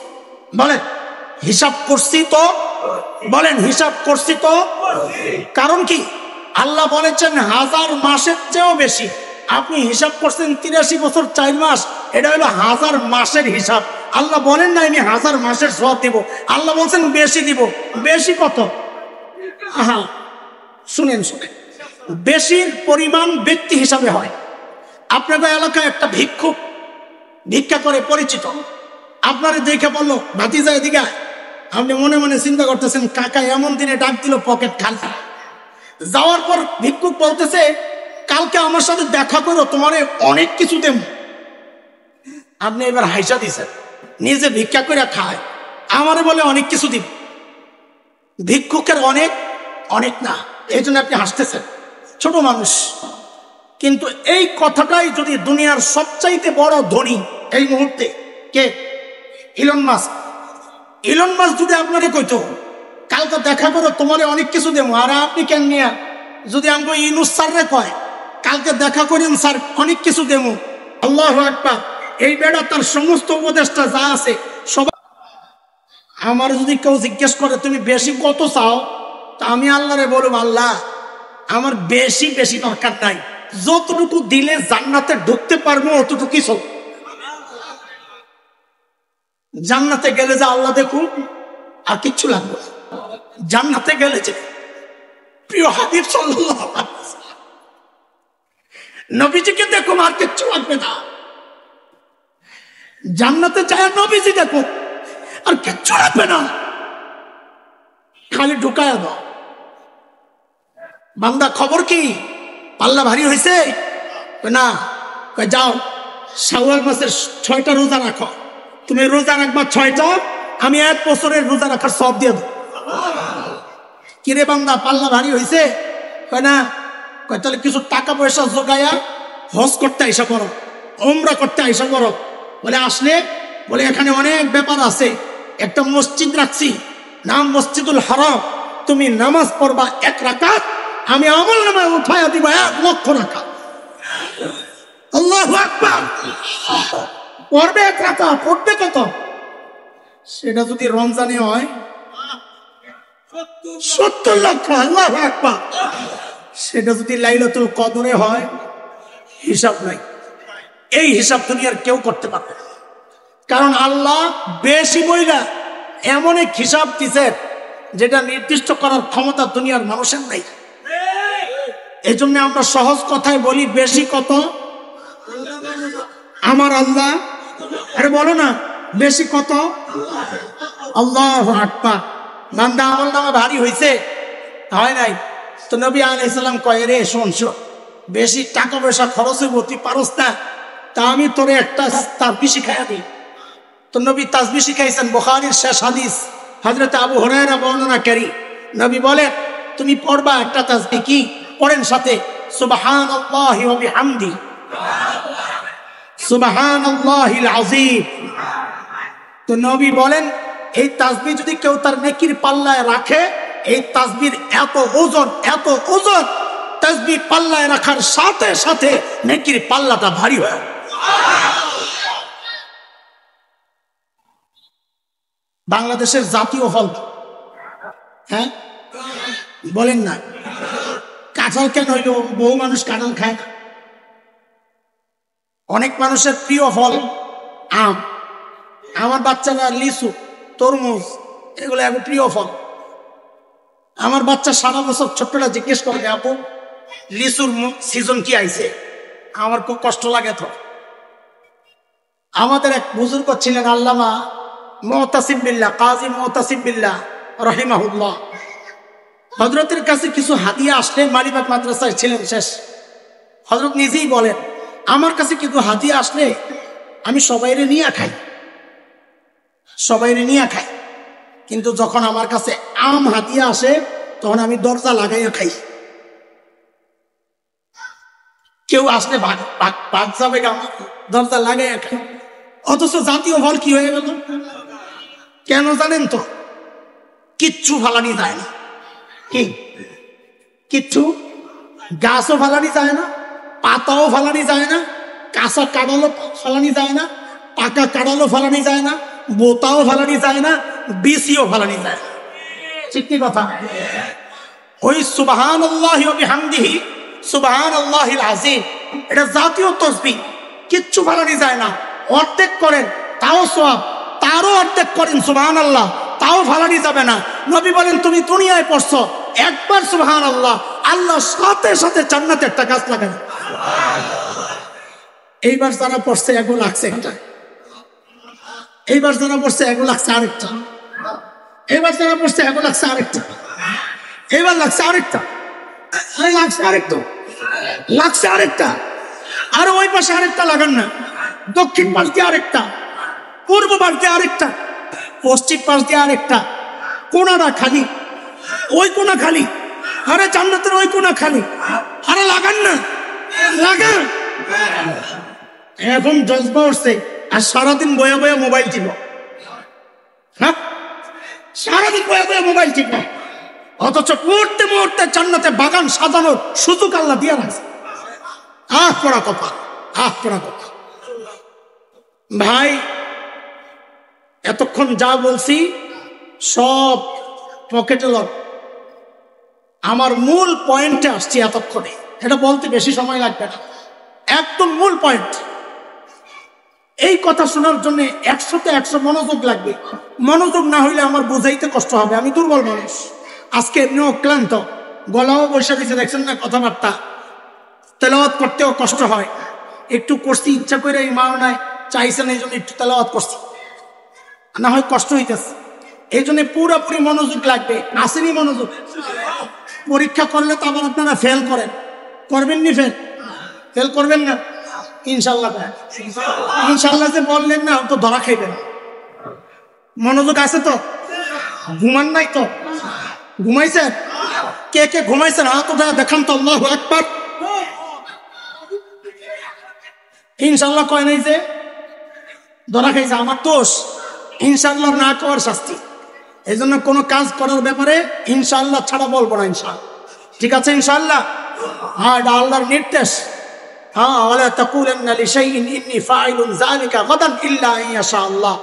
Speaker 1: বলেন হিসাব করছি তো, বলেন হিসাব করছি তো। কারণ কি? আল্লাহ বলেছেন 1000 মাসের চেয়েও বেশি। আপনি হিসাব করছেন 83 বছর 4 মাস, এটা হলো 1000 মাসের হিসাব। আল্লাহ বলেন না আমি 1000 মাসের সওয়াব দিব, আল্লাহ বলছেন বেশি দিব। বেশি কত? আহা শুনেন শুনেন, বেশির পরিমাণ ব্যক্তি হিসাবে হয়। আপনাদের এলাকায় একটা ভিক্ষুক ভিক্ষা করে পরিচিত, আপনারে দেখে বললো ভাতিজা এদিকে। আপনি মনে মনে চিন্তা করতেছেন কাকা এমন দিনে ডাক দিল পকেট খালি। যাওয়ার পর ভিক্ষুক বলতেছে কালকে আমার সাথে দেখা করো, তোমারে অনেক কিছু দেব। আপনি এবার হাইসা দিছেন, নিজে ভিক্ষা করে খায়, আমারে বলে অনেক কিছু দিব। ভিক্ষুকের অনেক অনেক না, এই জন্য আপনি হাসতেছেন, ছোট মানুষ। কিন্তু এই কথাটাই যদি দুনিয়ার সবচাইতে বড় ধনী এই মুহূর্তে কে, ইলন মাস্ক, ইলন মাস্ক যদি আপনারে কইতো কালকে দেখা করো তোমারে অনেক কিছু দেবো, আর আপনি কেন নিয়া যদি আমাকে ইনুস স্যাররে কয় কালকে দেখা করেন স্যার অনেক কিছু দেবো, আল্লাহু আকবার। এই বেটা তার সমস্ত উপদেশটা যা আছে সবাই। আমার যদি কেউ জিজ্ঞেস করে তুমি বেশি কত চাও, তা আমি আল্লাহরে বলবো আল্লাহ আমার বেশি বেশি দরকার নাই, যতটুকু দিলে জান্নাতে ঢুকতে পারবো অতটুকুই চল। জান্নাতে গেলে যে আল্লাহ দেখুন আর কিচ্ছু লাগবে না। জান্নাতে গেলে যে প্রিয় হাবিব সাল্লাল্লাহু আলাইহি ওয়াসাল্লাম নবীজিকে দেখুন আর কিচ্ছু লাগবে না। জান্নাতে যায় নবীজি দেখো আর কিচ্ছু লাগবে না, খালি ঢুকায় দাও। বান্দা খবর কি, পাল্লা ভারী হয়েছে না? যাও শাওয়াল মাসের 6টা রোজা রাখো, তুমি রোজা রাখবা 6টা, আমি 1 বছরের রোজা রাখার সব দিয়ে দেব। কিরে বান্দা পাল্লা ভারী হয়েছে? না। তাহলে কিছু টাকা পয়সা জোগায়া হজ করতে আইসা করো, উমরা করতে আইসা করো। বলে আসলে বলে এখানে অনেক ব্যাপার আছে, একটা মসজিদ রাখছি নাম মসজিদুল হারাম, তুমি নামাজ পড়বা 1 রাকাত, আমি আমল নামায় উঠাইয়া দিব 1 লক্ষ রাকাত। আল্লাহু আকবার। পড়বে 1 রাকাত, পড়বে কত? সেটা যদি রমজানে হয় 70 লক্ষ। আল্লাহু আকবার। সেটা যদি লাইলাতুল কদরে হয় হিসাব নাই। এই হিসাব দুনিয়ার কেউ করতে পারবে না, কারণ আল্লাহ বেশি বইলা এমন এক হিসাব দিছে যেটা নির্দিষ্ট করার ক্ষমতা দুনিয়ার মানুষের নাই। এই জন্য আমরা সহজ কথায় বলি বেশি কত? আমার আল্লাহ। আরে বলো না বেশি কত? আল্লাহু আকবার। বান্দা আমল নামা ভারী হয়েছে, হয় নাই। তো নবী আলাইহিস সালাম কয়, রে শোন শোন, বেশি টাকা পয়সা খরচ হইব, তুই পারস না, তা আমি তোরে একটা তাসবিহ শিখাইয়া দিই। তো নবী তাসবিহ শিখাইছেন। বুখারীর শেষ হাদিস, হযরত আবু হুরায়রা বর্ণনাকারী, নবী বলে তুমি পড়বা একটা তাসবিহ, কি পড়েন সাথে, সুবহানাল্লাহি ওয়া বিহামদি, সুবহানাল্লাহিল আযীম। তো নবী বলেন এই তাসবিহ যদি কেউ তার নেকির পাল্লায় রাখে, এই তাসবিহর এত ওজন, এত ওজন, তাসবিহ পাল্লায় রাখার সাথে সাথে নেকির পাল্লাটা ভারী হয়। বাংলাদেশের জাতীয় ফল, হ্যাঁ বলেন না, কাঁঠাল কেন হইল? বহু মানুষ কাঁঠাল খায়। অনেক মানুষের প্রিয় ফল আম, আমার বাচ্চারা লিচু, তরমুজ, এগুলো এখন প্রিয় ফল। আমার বাচ্চা সারা বছর ছোট্টরা জিজ্ঞেস করে, আপু লিচুর সিজন কি আইছে? আমার খুব কষ্ট লাগে। তো আমাদের এক বুজুর্গ ছিলেন আল্লামা মুতাসিম বিল্লাহ, কাজী মুতাসিম বিল্লাহ রাহিমাহুল্লাহ। হযরতের কাছে কিছু হাদিয়া আসলে, মালিবাগ মাদ্রাসায় ছিলেন শেষ, হযরত নিজেই বলেন, আমার কাছে কিছু হাদিয়া আসলে আমি সবাইরে নিয়ে খাই, সবাইরে নিয়ে খাই, কিন্তু যখন আমার কাছে আম হাদিয়া আসে তখন আমি দরজা লাগাইয়া খাই। কেউ আসলে ভাগ যাবে, দরজা লাগাইয়া খাই। অথচ জাতীয় ফল কি হয়ে গেল কেন জানেন তো? কিচ্ছু ফালানি যায় না। কি কিচ্ছু? গাছও ফালানি যায় না, পাতাও ফালানি যায় না, কাঁচা কাঁঠালও ফালানি যায় না, পাকা কাঁঠালও ফালানি যায় না, বোতাও ফালানি যায় না, বিচিও ফালানি যায় না। ঠিক কি কথা? ওই সুবহানাল্লাহি ওয়া বিহামদিহি সুবহানাল্লাহিল আযীম, এটা জাতীয় তাসবিহ, কিচ্ছু ফালানি যায় না। অর্ধেক করেন তাও সওয়াব, তারও অর্ধেক করেন সুবহানাল্লাহ, তাও ফালানি যাবে না। নবী বলেন তুমি দুনিয়ায় পড়ছো একবার সুবহানাল্লাহ, আল্লাহ সাথে সাথে জান্নাতে একটা গাছ লাগাবে। এইবার যারা পড়ছে এগো লাগছে একটা, এইবার যারা পড়ছে এগো লাগছে আরেকটা, এবার যারা পড়ছে এগো লাগছে আরেকটা, এবার লাগছে আরেকটা, লাগছে আরেকটা, লাগছে আরেকটা, আর ওই পাশে আরেকটা লাগান না, দক্ষিণ পাশ দিয়ে আরেকটা, পূর্ব পাশ দিয়ে আরেকটা, পশ্চিম পাশ দিয়ে আরেকটা, কোনাটা খালি, ওই কোনা খালি, আরে জান্নাতের ওই কোনা খালি, আরে লাগান না, লাগান। এখন জজবা উঠছে, আর সারাদিন বয়া বয়া মোবাইল টিপ, হ্যাঁ সারাদিন বয়া বয়া মোবাইল টিপ, অথচ মুহূর্তে মুহূর্তে জান্নাতে বাগান সাজানোর সুযোগ আল্লাহ দিয়া রাখছে। আহ পড়া কথা, আহ পড়া কথা। ভাই এতক্ষণ যা বলছি সব পকেটে লক, আমার মূল পয়েন্টে আসছি এতক্ষণে, এটা বলতে বেশি সময় লাগবে না, একদম মূল পয়েন্ট। এই কথা শোনার জন্য 100তে 100 মনোযোগ লাগবে, মনোযোগ না হইলে আমার বুঝাইতে কষ্ট হবে, আমি দুর্বল মানুষ, আজকে এমনিও ক্লান্ত, গলাও বসে দিচ্ছে, দেখছেন না কথাবার্তা, তেলাওয়াত করতেও কষ্ট হয়, একটু করছি ইচ্ছা করে, এই মা নাই চাইছেন এই জন্য একটু তেলাওয়াত করছি, না হয় কষ্ট হইতেছে, এই জন্য পুরোপুরি মনোযোগ লাগবে। আসেনি মনোযোগ? পরীক্ষা করলে তো আবার আপনারা ফেল করেন, করবেন নি? ফেল করবেন না ইনশাল্লাহ? ইনশাল্লাহ যে বললেন না তো ধরা খাইবেন। মনোযোগ আছে তো? ঘুমান নাই তো? ঘুমাইছেন? কে কে ঘুমাইছেন হাত ওঠা দেখান তো, আল্লাহু আকবার। ইনশাল্লাহ কয় নাই যে ধরা খাইছে, আমার দোষ। ইনশাল্লাহ না করার শাস্তি, এই জন্য কোনো কাজ করার ব্যাপারে ইনশাল্লাহ ছাড়া বলবো না, ইনশাল্লাহ। ঠিক আছে ইনশাল্লাহ? হ্যাঁ, এটা আল্লাহর নির্দেশ। হ্যাঁ, ওয়ালা তাকুলান্না লিশাইইন ইন্নী ফাইলুন যালিকা গাদান ইল্লা আইয়াশা আল্লাহ।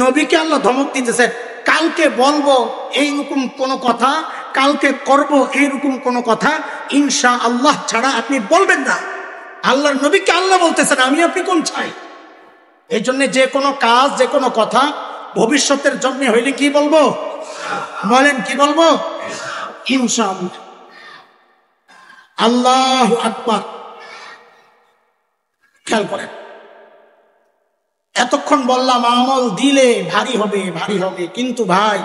Speaker 1: নবীকে আল্লাহ ধমক দিতেছেন, কালকে বলবো এইরকম কোনো কথা, কালকে করব এইরকম কোনো কথা ইনশাআল্লাহ ছাড়া আপনি বলবেন না। আল্লাহর নবীকে আল্লাহ বলতেছেন, আমি আপনি কোন চাই? এই জন্য যে কোনো কাজ, যে কোনো কথা ভবিষ্যতের জন্য হইলে কি বলবো? বলেন কি বলবো? ইনশাআল্লাহ। আল্লাহু আকবার। খেয়াল করেন, এতক্ষণ বললাম আমল দিলে ভারী হবে, ভারী হবে, কিন্তু ভাই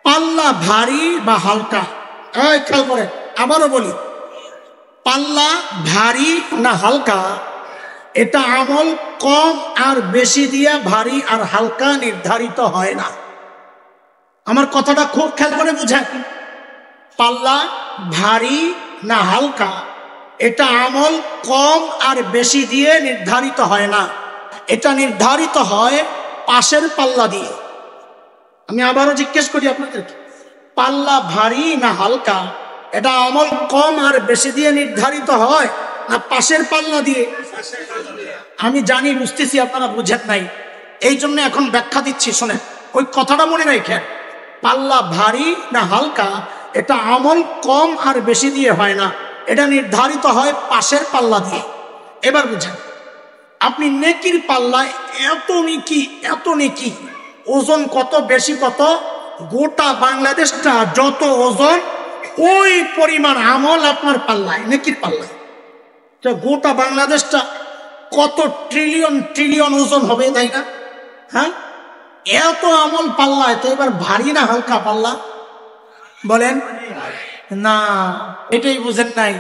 Speaker 1: পাল্লা ভারী বা হালকা খেয়াল করে, আবারও বলি, পাল্লা ভারী না হালকা এটা আমল কম আর বেশি দিয়ে ভারী আর হালকা নির্ধারিত হয় না। আমার কথাটা খুব খেয়াল করে বুঝেন। পাল্লা ভারী না হালকা এটা আমল কম আর বেশি দিয়ে নির্ধারিত হয় না, এটা নির্ধারিত হয় পাশের পাল্লা দিয়ে। আমি আবারও জিজ্ঞেস করি আপনাদেরকে, পাল্লা ভারী না হালকা এটা আমল কম আর বেশি দিয়ে নির্ধারিত হয় না পাশের পাল্লা দিয়ে? আমি জানি, বুঝতেছি আপনারা বুঝেন নাই, এই জন্য এখন ব্যাখ্যা দিচ্ছি, শোনেন। ওই কথাটা মনে রাখেন, পাল্লা ভারী না হালকা এটা আমল কম আর বেশি দিয়ে হয় না, এটা নির্ধারিত হয় পাশের পাল্লা দিয়ে। এবার বুঝেন, আপনি নেকির পাল্লায় এত নেকি, ওজন কত বেশি কত, গোটা বাংলাদেশটা যত ওজন ওই পরিমাণ আমল আপনার পাল্লায়, নেকির পাল্লায়। গোটা বাংলাদেশটা কত ট্রিলিয়ন ওজন হবে, তাই না? হ্যাঁ, এত আমল পাল্লায়, তো এবার ভারী না হালকা পাল্লা বলেন না? এটাই বুঝেন নাই।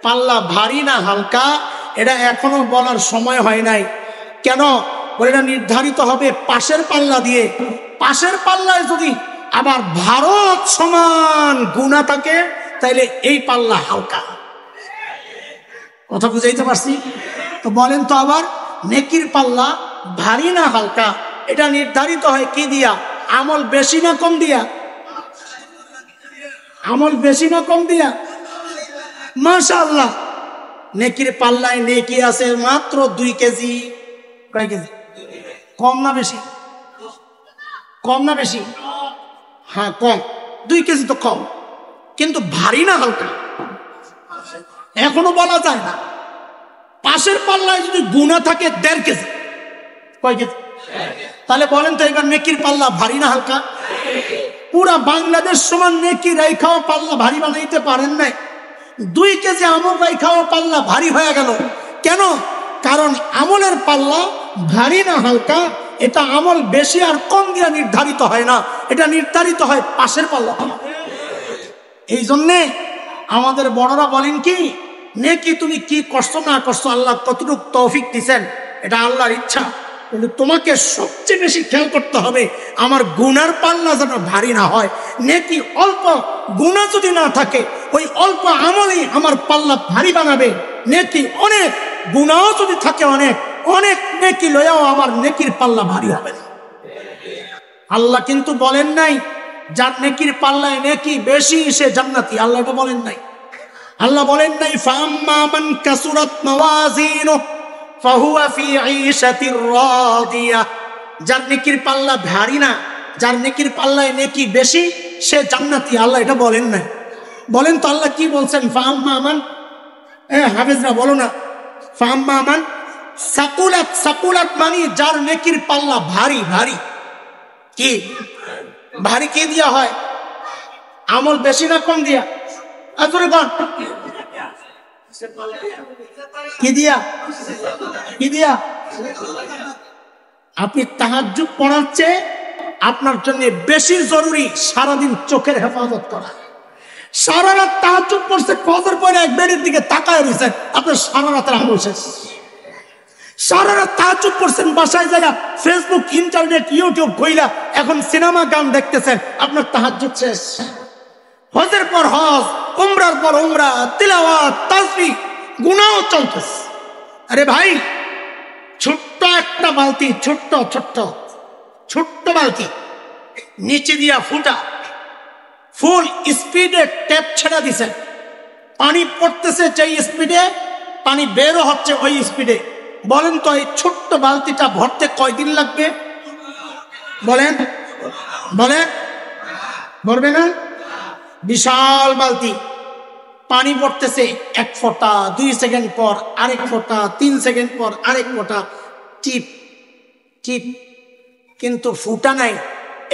Speaker 1: পাল্লা ভারী না হালকা এটা এখনো বলার সময় হয় নাই। কেন? বলে এটা নির্ধারিত হবে পাশের পাল্লা দিয়ে। পাশের পাল্লায় যদি আবার ভারত সমান গুণা থাকে তাইলে এই পাল্লা হালকা। কথা বুঝাইতে পারছি তো? বলেন তো আবার, নেকির পাল্লা ভারী না হালকা এটা নির্ধারিত হয় কি দিয়া? আমল বেশি না কম দিয়া? আমল বেশি না কম দিয়া? মাশাআল্লাহ, নেকির পাল্লায় নেকি আছে মাত্র 2 কেজি। কয় কেজি? কম না বেশি? কম না বেশি? হ্যাঁ কম, 2 কেজি তো কম, কিন্তু ভারী না হালকা এখনো বলা যায় না। পাশের পাল্লায় যদি গুণা থাকে 1.5 কেজি, কয় কেজি? তাহলে বলেন তো এবার নেকির পাল্লা ভারী না হালকা? পুরা বাংলাদেশ সমান নেকি রাইখাও পাল্লা ভারী বানাইতে পারেন নাই, 2 কেজি আমল রাইখাও পাল্লা ভারী হয়ে গেল। কেন? কারণ আমলের পাল্লা ভারী না হালকা এটা আমল বেশি আর কম দিয়ে নির্ধারিত হয় না, এটা নির্ধারিত হয় পাশের পাল্লা। এই জন্যে আমাদের বড়রা বলেন কি, নেকি তুমি কি করছো না করছো, আল্লাহ কতটুকু তৌফিক দিচ্ছেন এটা আল্লাহর ইচ্ছা, কিন্তু তোমাকে সবচেয়ে বেশি খেয়াল করতে হবে আমার গুনার পাল্লা যেন ভারী না হয়। নেকি অল্প, গুনাহ যদি না থাকে ওই অল্প আমলই আমার পাল্লা ভারী বানাবে। নেকি অনেক, গুনাহ যদি থাকে অনেক নেকি লয়াও আমার নেকির পাল্লা ভারী হবে না। আল্লাহ কিন্তু বলেন নাই যার নেকির পাল্লায় নেকি বেশি সে জান্নাতি, আল্লাহ এটা বলেন নাই। আল্লাহ বলেন নাই ফাম্মা মান কাসুরাত মাওয়াজিনুহু ফাহুয়া ফি ঈশাতির রাদিয়া, যার নেকির পাল্লা ভারী না, যার নেকির পাল্লায় নেকি বেশি সে জান্নাতি, আল্লাহ এটা বলেন নাই। বলেন তো আল্লাহ কি বলছেন? ফাম্মা মান, হাফেজরা বলো না, ফাম্মা মান সাকুলাত মানে যার নেকির পাল্লা ভারী। কি ভারী কি দিয়া হয়? আমল বেশি না কম দিয়া? আসলে কি দিয়া? আপনি তাহাজ্জুদ পড়াচ্ছে, আপনার জন্য বেশি জরুরি সারাদিন চোখের হেফাজত করা। সারা রাত তাহাজ্জুদ পড়ছে, ফজর পরে এক বেডের দিকে তাকায় রয়েছেন, আপনার সারা রাতের আমল শেষ। সারা রাত তাহাজ্জুদ পড়ছেন, বাসায় জায়গা ফেসবুক, ইন্টারনেট, ইউটিউব কইলা এখন সিনেমা গান দেখতেছেন, আপনার তাহাজ্জুদ শেষ। হজের পর হজ, উমরার পর উমরা, তিলাওয়াত, তাসবিহ, গুনাহ চলতেছে। আরে ভাই, ছোট্ট একটা বালতি, ছোট্ট বালতি, নিচে দিয়া ফুটা, ফুল স্পিডে ট্যাপ ছেড়ে দিছে, পানি পড়তেছে যেই স্পিডে, পানি বেরো হচ্ছে ওই স্পিডে। বলেন তো এই ছোট্ট বালতিটা ভরতে কয়দিন লাগবে? বলেন ভরবে না? বিশাল বালতি, পানি পড়তেছে 1 ফোঁটা, 2 সেকেন্ড পর আরেক ফোঁটা, 3 সেকেন্ড পর আরেক ফোঁটা, টিপ, কিন্তু ফুটা নাই।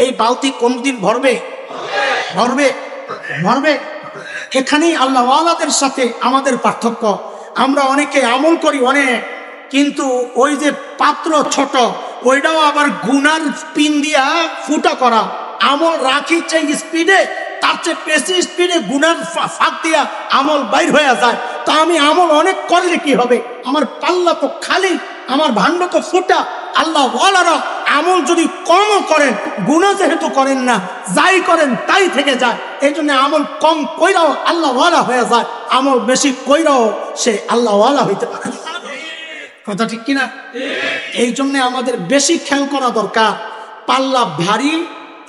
Speaker 1: এই বালতি কোনদিন ভরবে? এখানেই আল্লাহওয়ালাদের সাথে আমাদের পার্থক্য। আমরা অনেকে আমল করি অনেক, কিন্তু ওই যে পাত্র ছোট, ওইটাও আবার গুনার পিন দিয়া ফুটা করা। আমল রাখি চাই স্পিডে, তার চেয়ে বেশি স্পিডে গুনার ফাঁক দিয়া আমল বাইর হয়ে যায়। তো আমি আমল অনেক করলে কি হবে? আমার পাল্লা তো খালি, আমার ভাণ্ড তো ফুটা। আল্লাহ ওয়ালারা আমল যদি কমও করেন, গুনাহ যেহেতু করেন না, যাই করেন তাই থেকে যায়। এই জন্য আমল কম কইরাও আল্লাহ ওয়ালা হয়ে যায়, আমল বেশি কইরাও সে আল্লাহ ওয়ালা হইতে পারে। কথা ঠিক কিনা? এই জন্য আমাদের বেশি খেয়াল করা দরকার। পাল্লা ভারী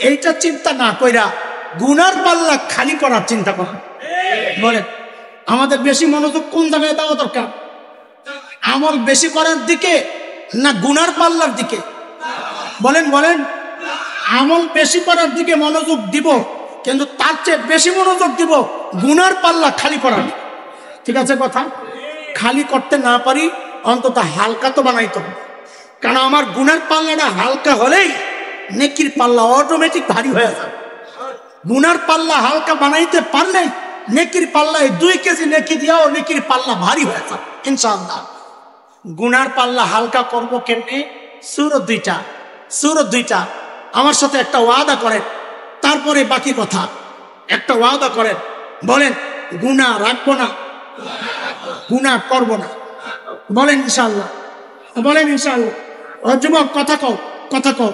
Speaker 1: এইটা চিন্তা না কইরা গুনার পাল্লা খালি করার চিন্তা করা। বলেন আমাদের বেশি মনোযোগ কোন জায়গায় দেওয়া দরকার? আমল বেশি করার দিকে না গুনার পাল্লার দিকে? বলেন বলেন। আমল বেশি করার দিকে মনোযোগ দিব, কিন্তু তার চেয়ে বেশি মনোযোগ দিব গুনার পাল্লা খালি করার। ঠিক আছে কথা? খালি করতে না পারি অন্তত হালকা তো বানাইতে হবে। কারণ আমার গুনার পাল্লাটা হালকা হলেই নেকির পাল্লা অটোমেটিক ভারী হয়ে যাবে। গুনার পাল্লা হালকা বানাইতে পারলে নেকির পাল্লায় 2 কেজি নেকি দিয়াও নেকির পাল্লা ভারী হয়ে যাবে ইনশাআল্লাহ। গুনার পাল্লা হালকা করব কেমনে? সূরা 2টা আমার সাথে একটা ওয়াদা করেন, তারপরে বাকি কথা। একটা ওয়াদা করেন, বলেন গুনাহ রাখবো না, গুনাহ করব না। বলেন ইনশাআল্লাহ, বলেন ইনশাআল্লাহ। ও যুবক কথা কও, কথা কও।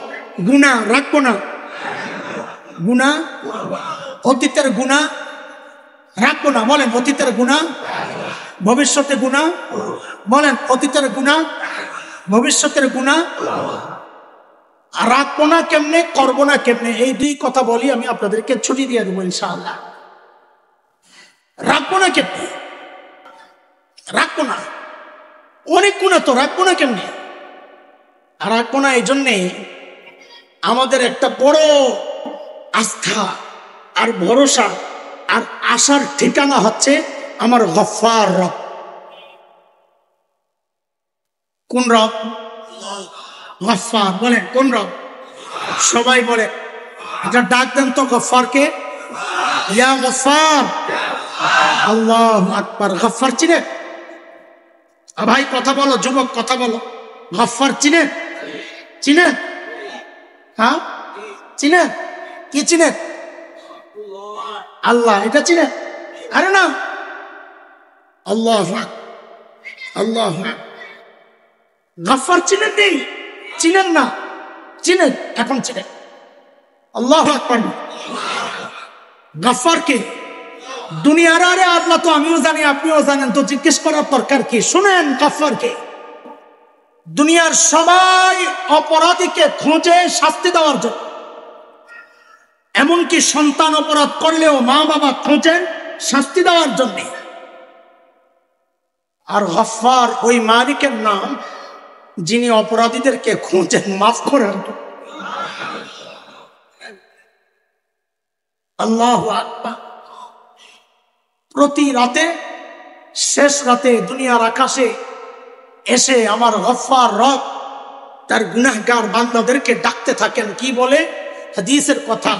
Speaker 1: গুনাহ রাখবো না, গুনাহ অতীতের গুনাহ রাখবো না। বলেন অতীতের গুনাহ, ভবিষ্যতের গুনাহ। বলেন অতীতের গুনাহ, ভবিষ্যতের গুনাহ রাখবো না কেমনে, করবো না কেমনে, এই 2 কথা বলি, আমি আপনাদেরকে ছুটি দিয়ে দেবো ইনশাআল্লাহ। রাখবো না কেমনে? রাখবো না, অনেক গুনাহ তো রাখবো না কেমনে? রাখবো না এই জন্যে আমাদের একটা বড় আস্থা আর ভরসা আর আশার ঠিকানা হচ্ছে আমার গফফার রব। কোন রব? গফফার। বলেন কোন রব? সবাই বলে এটা ডাক দেন তো গফফারকে। ইয়া গফফার। আল্লাহু আকবার। গফফার চিনে? ভাই কথা বলো, যুবক কথা বলো। গফফার চিনে? চিনে? হ্যাঁ চিনে? কি চিনে? আল্লাহ, এটা চিনে? আরে না, আল্লাহ আল্লাহ। গফফার চিনেন নেই? চিনেন না? চিনেন, এখন চিনেন। আল্লাহু আকবার। গফফার কে? দুনিয়ার আরে আল্লাহ তো আমিও জানি, আপনিও জানেন, তো জিজ্ঞেস করার দরকার কি? শুনেন গফফার কে। দুনিয়ার সবাই অপরাধীকে খুঁজে শাস্তি দেওয়ার জন্য, এমনকি সন্তান অপরাধ করলেও মা বাবা খুঁজেন শাস্তি দেওয়ার জন্য। আর গফফার ওই মালিকের নাম যিনি অপরাধীদেরকে খুঁজেন মাফ করার জন্য। আল্লাহু আকবার। প্রতি রাতে, শেষ রাতে দুনিয়ার আকাশে এসে আমার গফফার রব তার গুনাহগার বান্দাদেরকে ডাকতে থাকেন। কি বলে? হাদিসের কথা,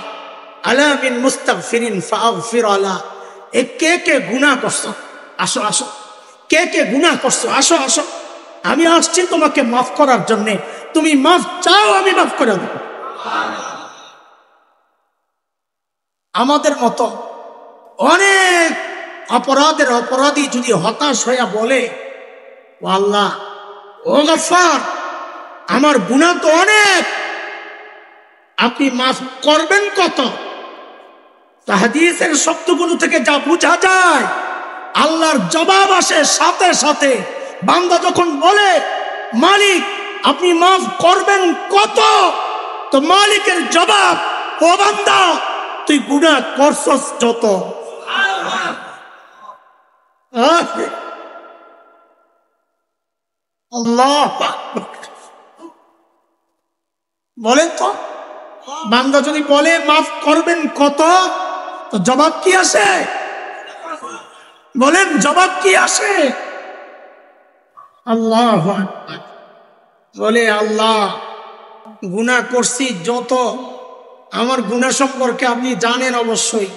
Speaker 1: আলা মিন মুস্তাগফিরিন ফাগফির আলা। এ কে কে গুনাহ করছো? আসো আসো। কে কে গুনাহ করছো? আসো আসো, আমি আসছি তোমাকে মাফ করার জন্য। তুমি মাফ চাও, আমি মাফ করে দেব। আমাদের মতো অনেক অপরাধের অপরাধী যদি হতাশ হইয়া বলে, ও আল্লাহ, ও গফফার, আমার গুনাহ তো অনেক, আপনি মাফ করবেন কত? হাদিসের শব্দগুলো থেকে যা বোঝা যায়, আল্লাহর জবাব আসে সাথে সাথে। বান্দা যখন বলে, মালিক আপনি মাফ করবেন কত, তো মালিকের জবাব, ও বান্দা তুই গুনাহ করছস যত। আল্লাহ বলেন তো, বান্দা যদি বলে মাফ করবেন কত, তো জবাব কি আসে? বলেন জবাব কি আসে? আল্লাহ বলে, আল্লাহ গুনাহ করছি যত, আমার গুনাহ সম্পর্কে আপনি জানেন অবশ্যই।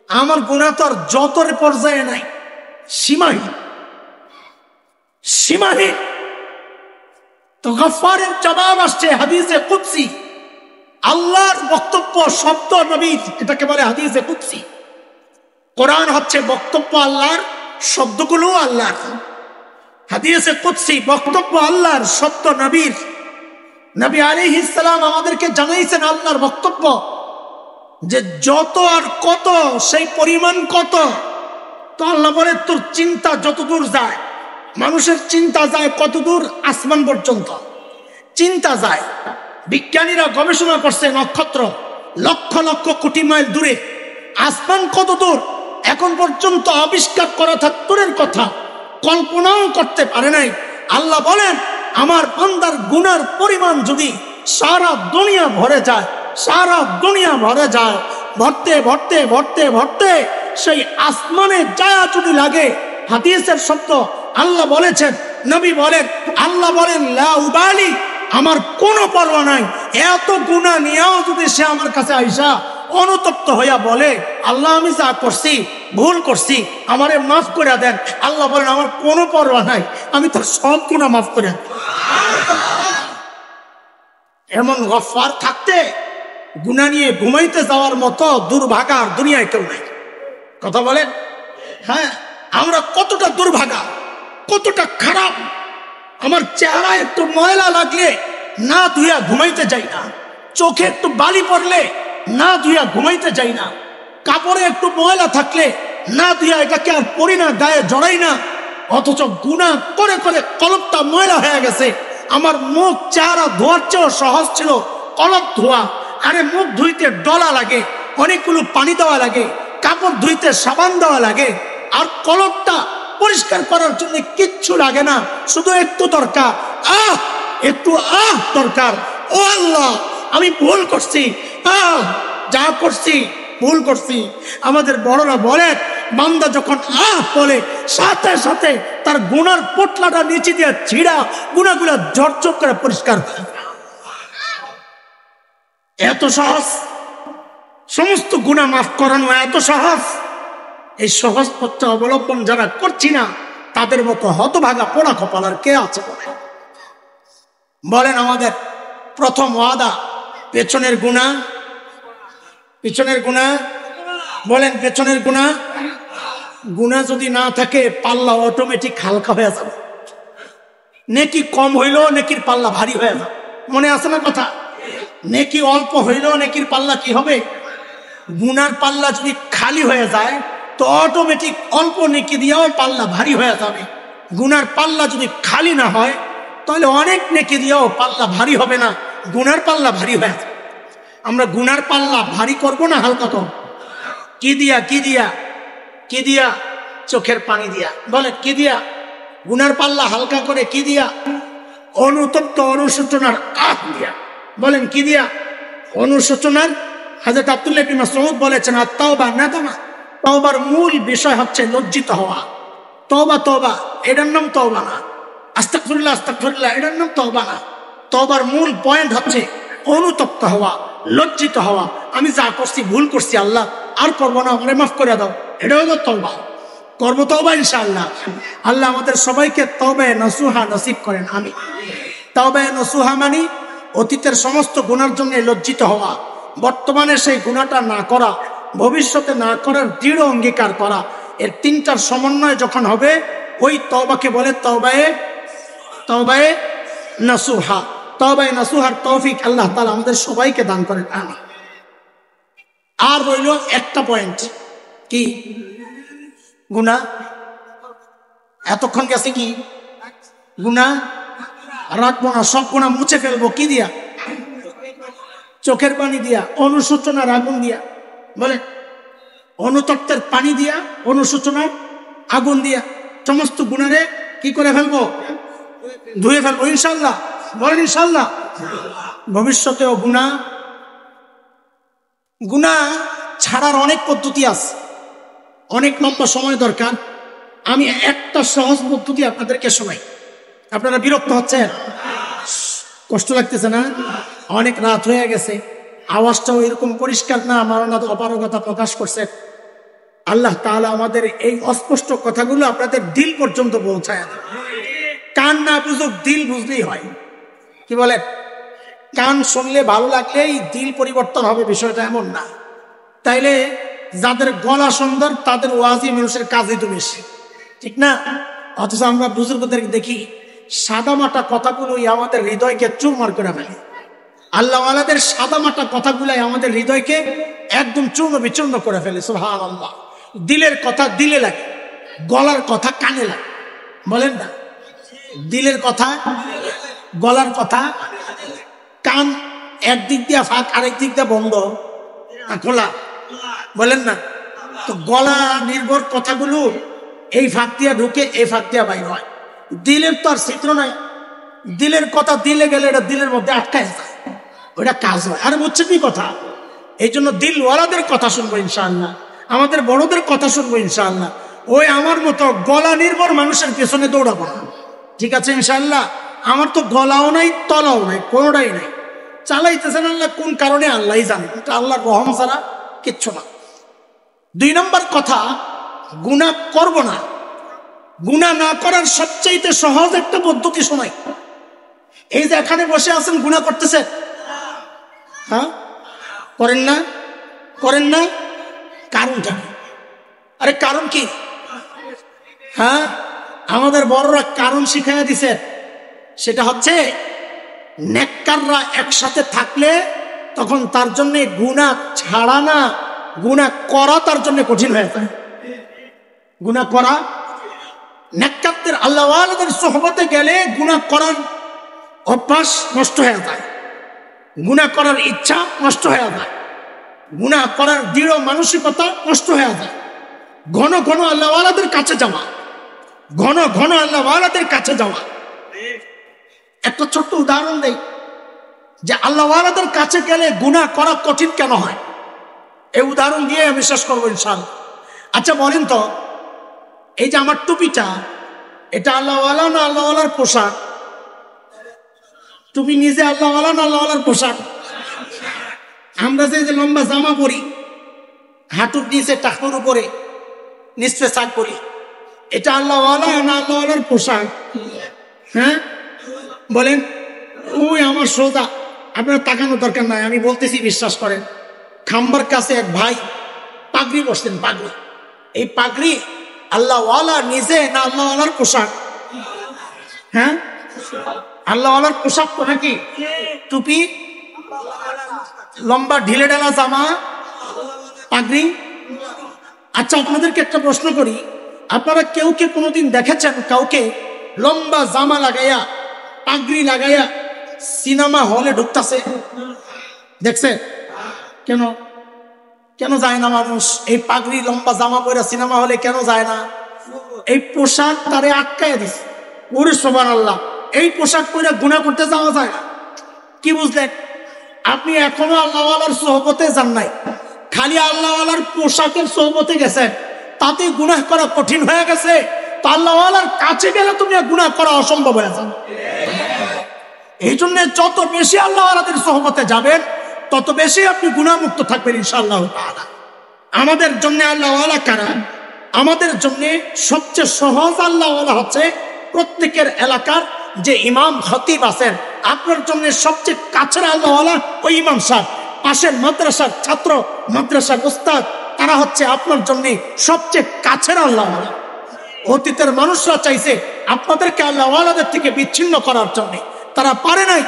Speaker 1: আমার গুনাহ তো আর যতর পর্যায়ে নাই, সীমাহীন, সীমাহীন। তো গফফারের জবাব আসছে হাদিসে কুদসি, আল্লাহর বক্তব্য শব্দ নবী, এটাকে বলে হাদিসে কুদসি। কোরআন হচ্ছে বক্তব্য আল্লাহর, শব্দগুলো আল্লাহর। হাদিসে কুদসি বক্তব্য আল্লাহর, শব্দ নবীর। নবী আলাইহিস সালাম আমাদেরকে জানাইছেন আল্লাহর বক্তব্য, যে যত আর কত সেই পরিমাণ কত। তো আল্লাহ বলে তোর চিন্তা যত দূর যায়, মানুষের চিন্তা যায় কত দূর? আসমান পর্যন্ত চিন্তা যায়। বিজ্ঞানীরা গবেষণা করছে, নক্ষত্র লক্ষ লক্ষ কোটি মাইল দূরে, আসমান কত দূর এখন পর্যন্ত আবিষ্কার করা থাক দূরের কথা, কল্পনাও করতে পারে নাই। আল্লাহ বলেন আমার বান্দার গুনার পরিমাণ যদি সারা দুনিয়া ভরে যায়, সারা দুনিয়া ভরে যায়, ভরতে ভরতে ভরতে ভরতে সেই আসমানে যায় যদি লাগে। হাদিসের শব্দ আল্লাহ বলেছেন, নবী বলেন, আল্লাহ বলেন লা উবালি, আমার কোনো পরোয়া নাই। এত গুনাহ নিয়েও যদি সে আমার কাছে আইসা অনুতপ্ত হইয়া বলে আল্লাহ আমি যা করছি ভুল করছি, আমারে মাফ করে দেন, আল্লাহ বলেন আমার কোনো পরোয়া নাই, আমি তার সব গুনাহ মাফ করে দেন। এমন গফফার থাকতে গুনাহ নিয়ে ঘুমাইতে যাওয়ার মতো দুর্ভাগার দুনিয়ায় কেউ নাই। কথা বলেন? হ্যাঁ, আমরা কতটা দুর্ভাগা, কতটা খারাপ। আমার চেহারা একটু ময়লা লাগলে না ধুইয়া ঘুমাইতে যাই না, চোখে একটু বালি পড়লে না ধুইয়া ঘুমাইতে যাই না, কাপড়ে একটু ময়লা থাকলে না ধুইয়া এটাকে আর পরি না, গায়ে জড়াই না। অথচ গুনাহ করে করে কলবটা ময়লা হয়ে গেছে। আমার মুখ চেহারা ধোয়ার চেয়েও সহজ ছিল কলব ধোয়া। আরে মুখ ধুইতে ডলা লাগে, অনেকগুলো পানি দেওয়া লাগে, কাপড় ধুইতে সাবান দেওয়া লাগে, আর কলবটা পরিষ্কার করার জন্য কিচ্ছু লাগে না, শুধু একটু দরকার, একটু দরকার। ও আল্লাহ আমি ভুল করছি, যা করছি ভুল করছি। আমাদের বড়রা বলে বান্দা যখন বলে সাথে সাথে তার গুনার পোটলাটা নিচে দিয়ে ছিঁড়া গুনাগুলা ঝরঝর করে পরিষ্কার। এত সহজ সমস্ত গুনাহ মাফ করানো, এত সহজ। এই সহজ পথটা অবলম্বন যারা করছি না তাদের মতো হতভাগা পোড়া কপাল আর কে আছে? বলেন আমাদের প্রথম ওয়াদা পেছনের গুনাহ, পিছনের গুনাহ। বলেন পেছনের গুনাহ। গুনাহ যদি না থাকে পাল্লা অটোমেটিক হালকা হয়ে যাবে। নেকি কম হইলেও নেকির পাল্লা ভারী হয়ে যাবে। মনে আছে না কথা? নেকি অল্প হইলেও নেকির পাল্লা কি হবে? গুনার পাল্লা যদি খালি হয়ে যায় তো অটোমেটিক অল্প নেকি দিয়েও পাল্লা ভারী হয়ে যাবে। গুনার পাল্লা যদি খালি না হয় তাহলে অনেক নেকি দিয়েও পাল্লা ভারী হবে না, গুনার পাল্লা ভারী হয়ে যাবে। আমরা গুনার পাল্লা ভারী করবো না হালকা করব? কি দিয়া? কি দিয়া? কি দিয়া? চোখের পানি দিয়া। বলে কি দিয়া? গুনার পাল্লা হালকা করে কি দিয়া? অনুতপ্ত অনুশোচনার দিয়া। বলেন কি দিয়া? অনুশোচনার। হযরত আব্দুল্লাহ ইবনে মাসউদ বলেছেন আত-তাওবা নাদামা। তওবার মূল বিষয় হচ্ছে লজ্জিত হওয়া। তওবা তওবা এটার নাম তওবা না, আস্তাগফিরুল্লাহ আস্তাগফিরুল্লাহ এটার নাম তওবা না। তওবার মূল পয়েন্ট হচ্ছে অনুতপ্ত হওয়া, লজ্জিত হওয়া। আমি যা করছি ভুল করছি, আল্লাহ আর করবো না, আমারে মাফ করে দাও। এটা হলো তওবা। করবো তওবা ইনশাআল্লাহ। আল্লাহ আমাদের সবাইকে তওবায়ে নসুহা নসিব করেন, আমিন। তওবায়ে নসুহা মানে অতীতের সমস্ত গুনার জন্য লজ্জিত হওয়া, বর্তমানে সেই গুনাহটা না করা, ভবিষ্যতে না করার দৃঢ় অঙ্গীকার করা। এর তিনটার সমন্বয় যখন হবে ওই তওবাকে বলে তওবায়ে নসুহা। তওবায়ে নসুহার তৌফিক আল্লাহ তাআলা আমাদের সবাইকে দান করেন, আমিন। আর রইল একটা পয়েন্ট, কি? গুনাহ। এতক্ষণ গেছে কি? গুনাহ রাখবো না, সব গুনাহ মুছে ফেলবো। কি দিয়া? চোখের পানি দিয়া, অনুশোচনার আগুন দিয়া। বলে অনুতপ্তের পানি দিয়া, অনুশোচনার আগুন দিয়া সমস্ত গুনারে কি করে ফেলবো? ধুয়ে ফেলবো ইনশাল্লাহ। বলেন ইনশাল্লাহ। ভবিষ্যতেও গুনাহ ছাড়ার অনেক পদ্ধতি আছে, অনেক লম্বা সময় দরকার। আমি একটা সহজ পদ্ধতি আপনাদেরকে শোনাই। আপনারা বিরক্ত হচ্ছেন? কষ্ট লাগতেছে না? অনেক রাত হয়ে গেছে, আওয়াজটাও এরকম পরিষ্কার না, আমার অপারগতা প্রকাশ করছে। আল্লাহ তাআলা আমাদের এই অস্পষ্ট কথাগুলো আপনাদের দিল পর্যন্ত পৌঁছায়। কান না বুঝুক, দিল বুঝলেই হয়। কি বলেন? কান শুনলে ভালো লাগলেই দিল পরিবর্তন হবে, বিষয়টা এমন না। তাইলে যাদের গলা সুন্দর তাদের ওয়াজি মানুষের কাজে তো বেশি, ঠিক না? অথচ আমরা বুজুর্গদের দেখি সাদামাটা কথাগুলোই আমাদের হৃদয়কে চুরমার করে ফেলে। আল্লাহওয়ালাদের সাদামাটা কথাগুলাই আমাদের হৃদয়কে একদম চূর্ণ বিচূর্ণ করে ফেলে। সুবহানাল্লাহ। দিলের কথা দিলে লাগে, গলার কথা কানে লাগে, বলেন না? দিলের কথা, গলার কথা, কান একদিক দিয়ে ফাঁক আরেক দিক দিয়ে বন্ধ খোলা, বলেন না? তো গলা নির্ভর কথাগুলো এই ফাঁক দিয়ে ঢুকে এই ফাঁক দিয়ে বাইর হয়। দিলের তো আর চিত্র নাই, দিলের কথা দিলে গেলে এটা দিলের মধ্যে আটকায় যায়, ওটা কাজ হয়। আর বুঝছে কি কথা? এই জন্য দিলওয়ালাদের কথা শুনবো ইনশাআল্লাহ, আমাদের বড়দের কথা শুনবো ইনশাআল্লাহ। ওই আমার মতো গলা নির্ভর মানুষের পেছনে দৌড়াবো না, ঠিক আছে ইনশাআল্লাহ? আমার তো গলাও নাই তলাও নাই, কোনোটাই নাই। চালাইতেছেন আল্লাহ, কোন কারণে আল্লাহই জানে, এটা আল্লাহর রহম ছাড়া কিচ্ছু না। 2 নম্বর কথা, গুনাহ করব না। গুনাহ না করার সবচাইতে সহজ একটা পদ্ধতি শোনাই। এই যে এখানে বসে আছেন, গুনাহ করতেছেন? হ্যাঁ, করেন না? করেন না? কারণটা কি? আরে কারণ কি? হ্যাঁ, আমাদের বড়রা কারণ শিখাইয়া দিছেন। সেটা হচ্ছে নেককাররা একসাথে থাকলে তখন তার জন্য গুনাহ ছাড়া না, গুনাহ করা তার জন্য কঠিন হয়ে যায়। গুনাহ করা, নেককারদের আল্লাহওয়ালাদের সোহবতে গেলে গুনাহ করার অভ্যাস নষ্ট হয়ে যায়, গুনাহ করার ইচ্ছা নষ্ট হয়ে যায়, গুনাহ করার দৃঢ় মানসিকতা নষ্ট হয়ে যায়। ঘন ঘন আল্লাহওয়ালাদের কাছে যাওয়া, ঘন ঘন আল্লাহওয়ালাদের কাছে যাওয়া। একটা ছোট্ট উদাহরণ দেই যে আল্লাহওয়ালাদের কাছে গেলে গুনাহ করা কঠিন কেন হয়, এই উদাহরণ দিয়ে আমি শেষ করবো ইনশাআল্লাহ। আচ্ছা বলেন তো, এই যে আমার টুপিটা, এটা আল্লাহওয়ালা না আল্লাহওয়ালার পোশাক? টুপি নিজে আল্লাহওয়ালা না আল্লাহওয়ালার পোশাক? আমরা যে লম্বা জামা পরি, হাঁটুর নিচে টাকুর উপরে নিচে শাক পরি, এটা আল্লাহওয়ালা না আল্লাহওয়ালার পোশাক? হ্যাঁ বলেন? ওই আমার সোজা, আপনার তাকানোর দরকার নাই, আমি বলতেছি বিশ্বাস করেন। খাম্বার কাছে এক ভাই পাগড়ি বসতেন, পাগড়ি। এই পাগড়ি আল্লাহওয়ালা নিজে না আল্লাহওয়ালার পোশাক? হ্যাঁ, আল্লাহওয়ালার পোশাক তো নাকি? টুপি, লম্বা ঢিলে ঢালা জামা, পাগড়ি। আচ্ছা আপনাদেরকে একটা প্রশ্ন করি, আপনারা কেউ কে কোনোদিন দেখেছেন কাউকে লম্বা জামা লাগাইয়া পাগড়ি লাগাইয়া সিনেমা হলে ঢুকতেছে? দেখছে? কেন কেন যায় না মানুষ? এই পাগড়ি লম্বা জামা পরে সিনেমা হলে কেন যায় না? এই পোশাক তারে আটকায় দিছে। ওরে সুবহানাল্লাহ, এই পোশাক পরে গুনাহ করতে যাওয়া যায় না। কি বুঝলেন? আপনি এখনো আল্লাহওয়ালার সোহবতে যান নাই, খালি আল্লাহওয়ালার পোশাকের সোহবতে গেছেন, তাতে গুনাহ করা কঠিন হয়ে গেছে। তো আল্লাহওয়ালার কাছে গেলে তুমি গুনাহ করা অসম্ভব হয়ে যাবে। এই জন্য যত বেশি আল্লাহওয়ালাদের সোহবতে যাবেন তত বেশি আপনি গুনাহমুক্ত থাকবেন ইনশাআল্লাহ তাআলা। আমাদের জন্য আল্লাহওয়ালা কারা? আমাদের জন্য সবচেয়ে সহজ আল্লাহওয়ালা হচ্ছে প্রত্যেকের এলাকার যে ইমাম খতিব আছেন। আপনার জন্য সবচেয়ে কাছের আল্লাহওয়ালা ওই ইমাম সাহেব, পাশের মাদ্রাসার ছাত্র, মাদ্রাসার উস্তাদ, তারা হচ্ছে আপনার জন্য সবচেয়ে কাছের আল্লাহওয়ালা। অতীতের মানুষরা চাইছে আপনাদেরকে আল্লাহওয়ালাদের থেকে বিচ্ছিন্ন করার জন্য, তারা পারে নাই।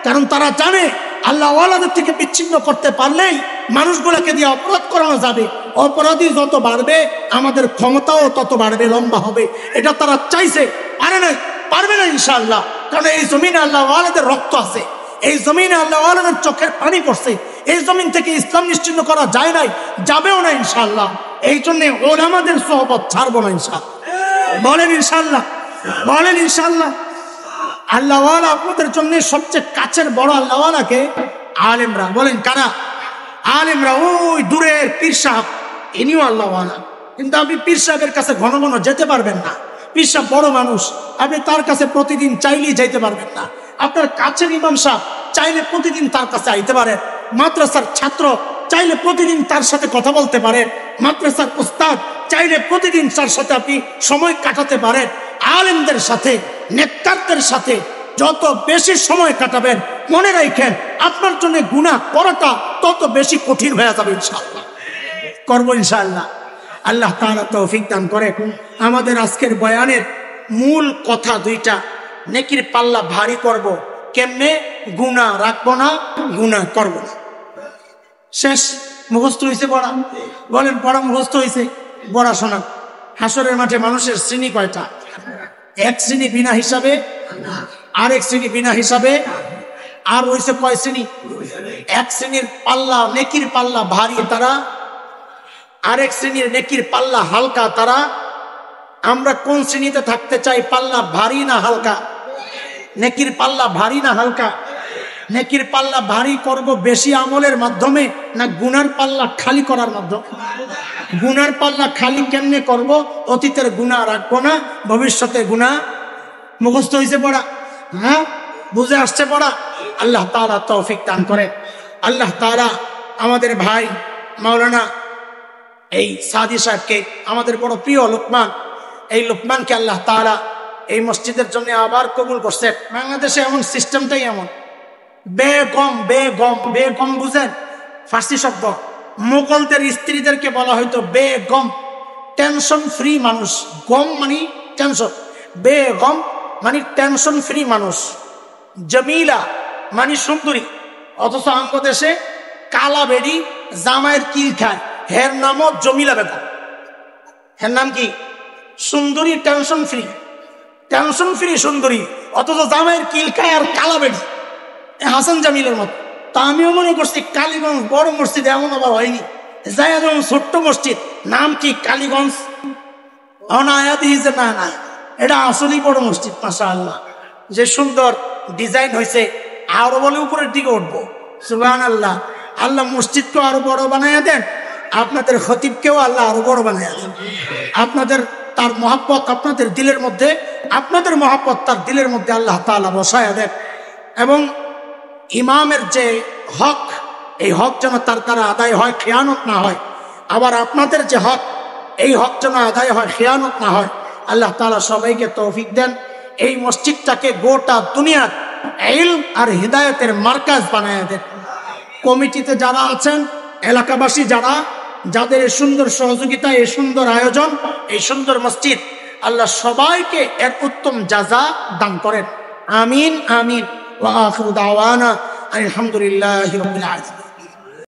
Speaker 1: কারণ তারা জানে আল্লাহওয়ালাদের থেকে বিচ্ছিন্ন করতে পারলেই মানুষগুলোকে দিয়ে অপরাধ করানো যাবে, অপরাধী যত বাড়বে আমাদের ক্ষমতাও তত বাড়বে, লম্বা হবে। এটা তারা চাইছে, পারে নাই, পারবে না ইনশাআল্লাহ। কারণ এই জমিনে আল্লাহওয়ালাদের রক্ত আছে, এই জমিনে আল্লাহওয়ালাদের চোখের পানি পড়ছে। এই জমিন থেকে ইসলাম নিশ্চিন্ন করা যায় নাই, যাবেও না ইনশাআল্লাহ। এই জন্য ওলামাদের সোহবত ছাড়বো না ইনশাআল্লাহ। বলেন ইনশাআল্লাহ, বলেন ইনশাআল্লাহ। আল্লাহওয়ালা আপনাদের জন্য সবচেয়ে কাছের বড় আল্লাহওয়ালাকে আলেমরা। বলেন কারা? আলেমরা। ওই দূরের পীর সাহেব, ইনিও আল্লাহওয়ালা, কিন্তু আপনি পীর সাহেবের কাছে ঘন ঘন যেতে পারবেন না। পীর সাহেব বড় মানুষ, আপনি তার কাছে প্রতিদিন চাইলেই যাইতে পারবেন না। আপনার কাছের ইমাম সাহেব চাইলে প্রতিদিন তার কাছে আইতে পারেন। মাদ্রাসার ছাত্র চাইলে প্রতিদিন তার সাথে কথা বলতে পারেন। মাদ্রাসার উস্তাদ চাইলে প্রতিদিন তার সাথে আপনি সময় কাটাতে পারেন। আলেমদের সাথে, নেককারদের সাথে যত বেশি সময় কাটাবেন মনে রাখেন আপনার জন্য গুনাহ করাটা তত বেশি কঠিন হয়ে যাবে ইনশাআল্লাহ। করবো ইনশাআল্লাহ। আল্লাহ তাআলা তৌফিক দান করে। আমাদের আজকের বয়ানের মূল কথা দুইটা, নেকির পাল্লা ভারী করব কেমনে, গুনাহ রাখবো না, গুনাহ করব না। শেষ। মুখস্থ হয়েছে পড়া? বলেন পড়া মুখস্থ হয়েছে? পড়া শোনা। হাসরের মাঠে মানুষের শ্রেণী কয়টা? এক শ্রেণী বিনা হিসাবে, আরেক শ্রেণী বিনা হিসাবে, আর হয়েছে কয় শ্রেণী? এক শ্রেণীর পাল্লা নেকির পাল্লা ভারী তারা, আরেক শ্রেণীর নেকির পাল্লা হালকা তারা। আমরা কোন শ্রেণীতে থাকতে চাই? পাল্লা ভারী না হালকা? নেকির পাল্লা ভারী না হালকা? নেকির পাল্লা ভারী করব বেশি আমলের মাধ্যমে না গুনার পাল্লা খালি করার মাধ্যমে? গুনার পাল্লা খালি কেমনে করব? অতীতের গুনাহ রাখবো না, ভবিষ্যতে গুনাহ। মুখস্থ হয়েছে পড়া? হ্যাঁ, বুঝে আসছে পড়া? আল্লাহ তাআলা তৌফিক দান করে। আল্লাহ তাআলা আমাদের ভাই মাওলানা এই সাদি সাহেবকে, আমাদের বড় প্রিয় লোকমান, এই লোকমানকে আল্লাহ তাআলা এই মসজিদের জন্য আবার কবুল করছে। বাংলাদেশে এমন সিস্টেমটাই এমন, বেগম বেগম বেগম বুঝেন? ফার্সি শব্দ। মোগলদের স্ত্রীদেরকে বলা হয়তো বেগম, টেনশন ফ্রি মানুষ। গম মানে টেনশন, বেগম মানে টেনশন ফ্রি মানুষ। জমিলা মানে সুন্দরী। অথচ আমাদের দেশে কালা বেড়ি জামাইয়ের কিল খায়, হের নামও জমিলা বেগম। হের নাম কি? সুন্দরী টেনশন ফ্রি, টেনশন ফ্রি সুন্দরী, অথচ জামাইয়ের কিল খায় আর কালা বেড়ি, হাসান জামিলের মতো। তা আমিও মনে করছি কালীগঞ্জ বড় মসজিদ এমন আবার হয়নি, যাই যেমন ছোট্ট মসজিদ, নাম কি কালীগঞ্জ। আয়া দিই যে না না, এটা আসলেই বড় মসজিদ। মাশাআল্লাহ, যে সুন্দর ডিজাইন হয়েছে। আরো বলে উপরের দিকে উঠবো। সুবহানাল্লাহ। আল্লাহ মসজিদকে আরো বড় বানাইয়া দেন, আপনাদের খতিবকেও আল্লাহ আরো বড় বানাইয়া দেন। আপনাদের তার মহাব্বত আপনাদের দিলের মধ্যে, আপনাদের মহাব্বত তার দিলের মধ্যে আল্লাহ তাআলা বসায়া দেন। এবং ইমামের যে হক, এই হক যেন তার দ্বারা আদায় হয়, খেয়ানত না হয়। আবার আপনাদের যে হক, এই হক যেন আদায় হয়, খেয়ানত না হয়। আল্লাহ তাআলা সবাইকে তৌফিক দেন। এই মসজিদটাকে গোটা দুনিয়ার ইলম আর হিদায়াতের মার্কাজ বানায় দেন। কমিটিতে যারা আছেন, এলাকাবাসী যারা, যাদের এই সুন্দর সহযোগিতা, এই সুন্দর আয়োজন, এই সুন্দর মসজিদ, আল্লাহ সবাইকে এর উত্তম জাযা দান করেন। আমিন আমিন। ওয়া আখিরু দাওয়ানা আলহামদুলিল্লাহি রাব্বিল আলামিন।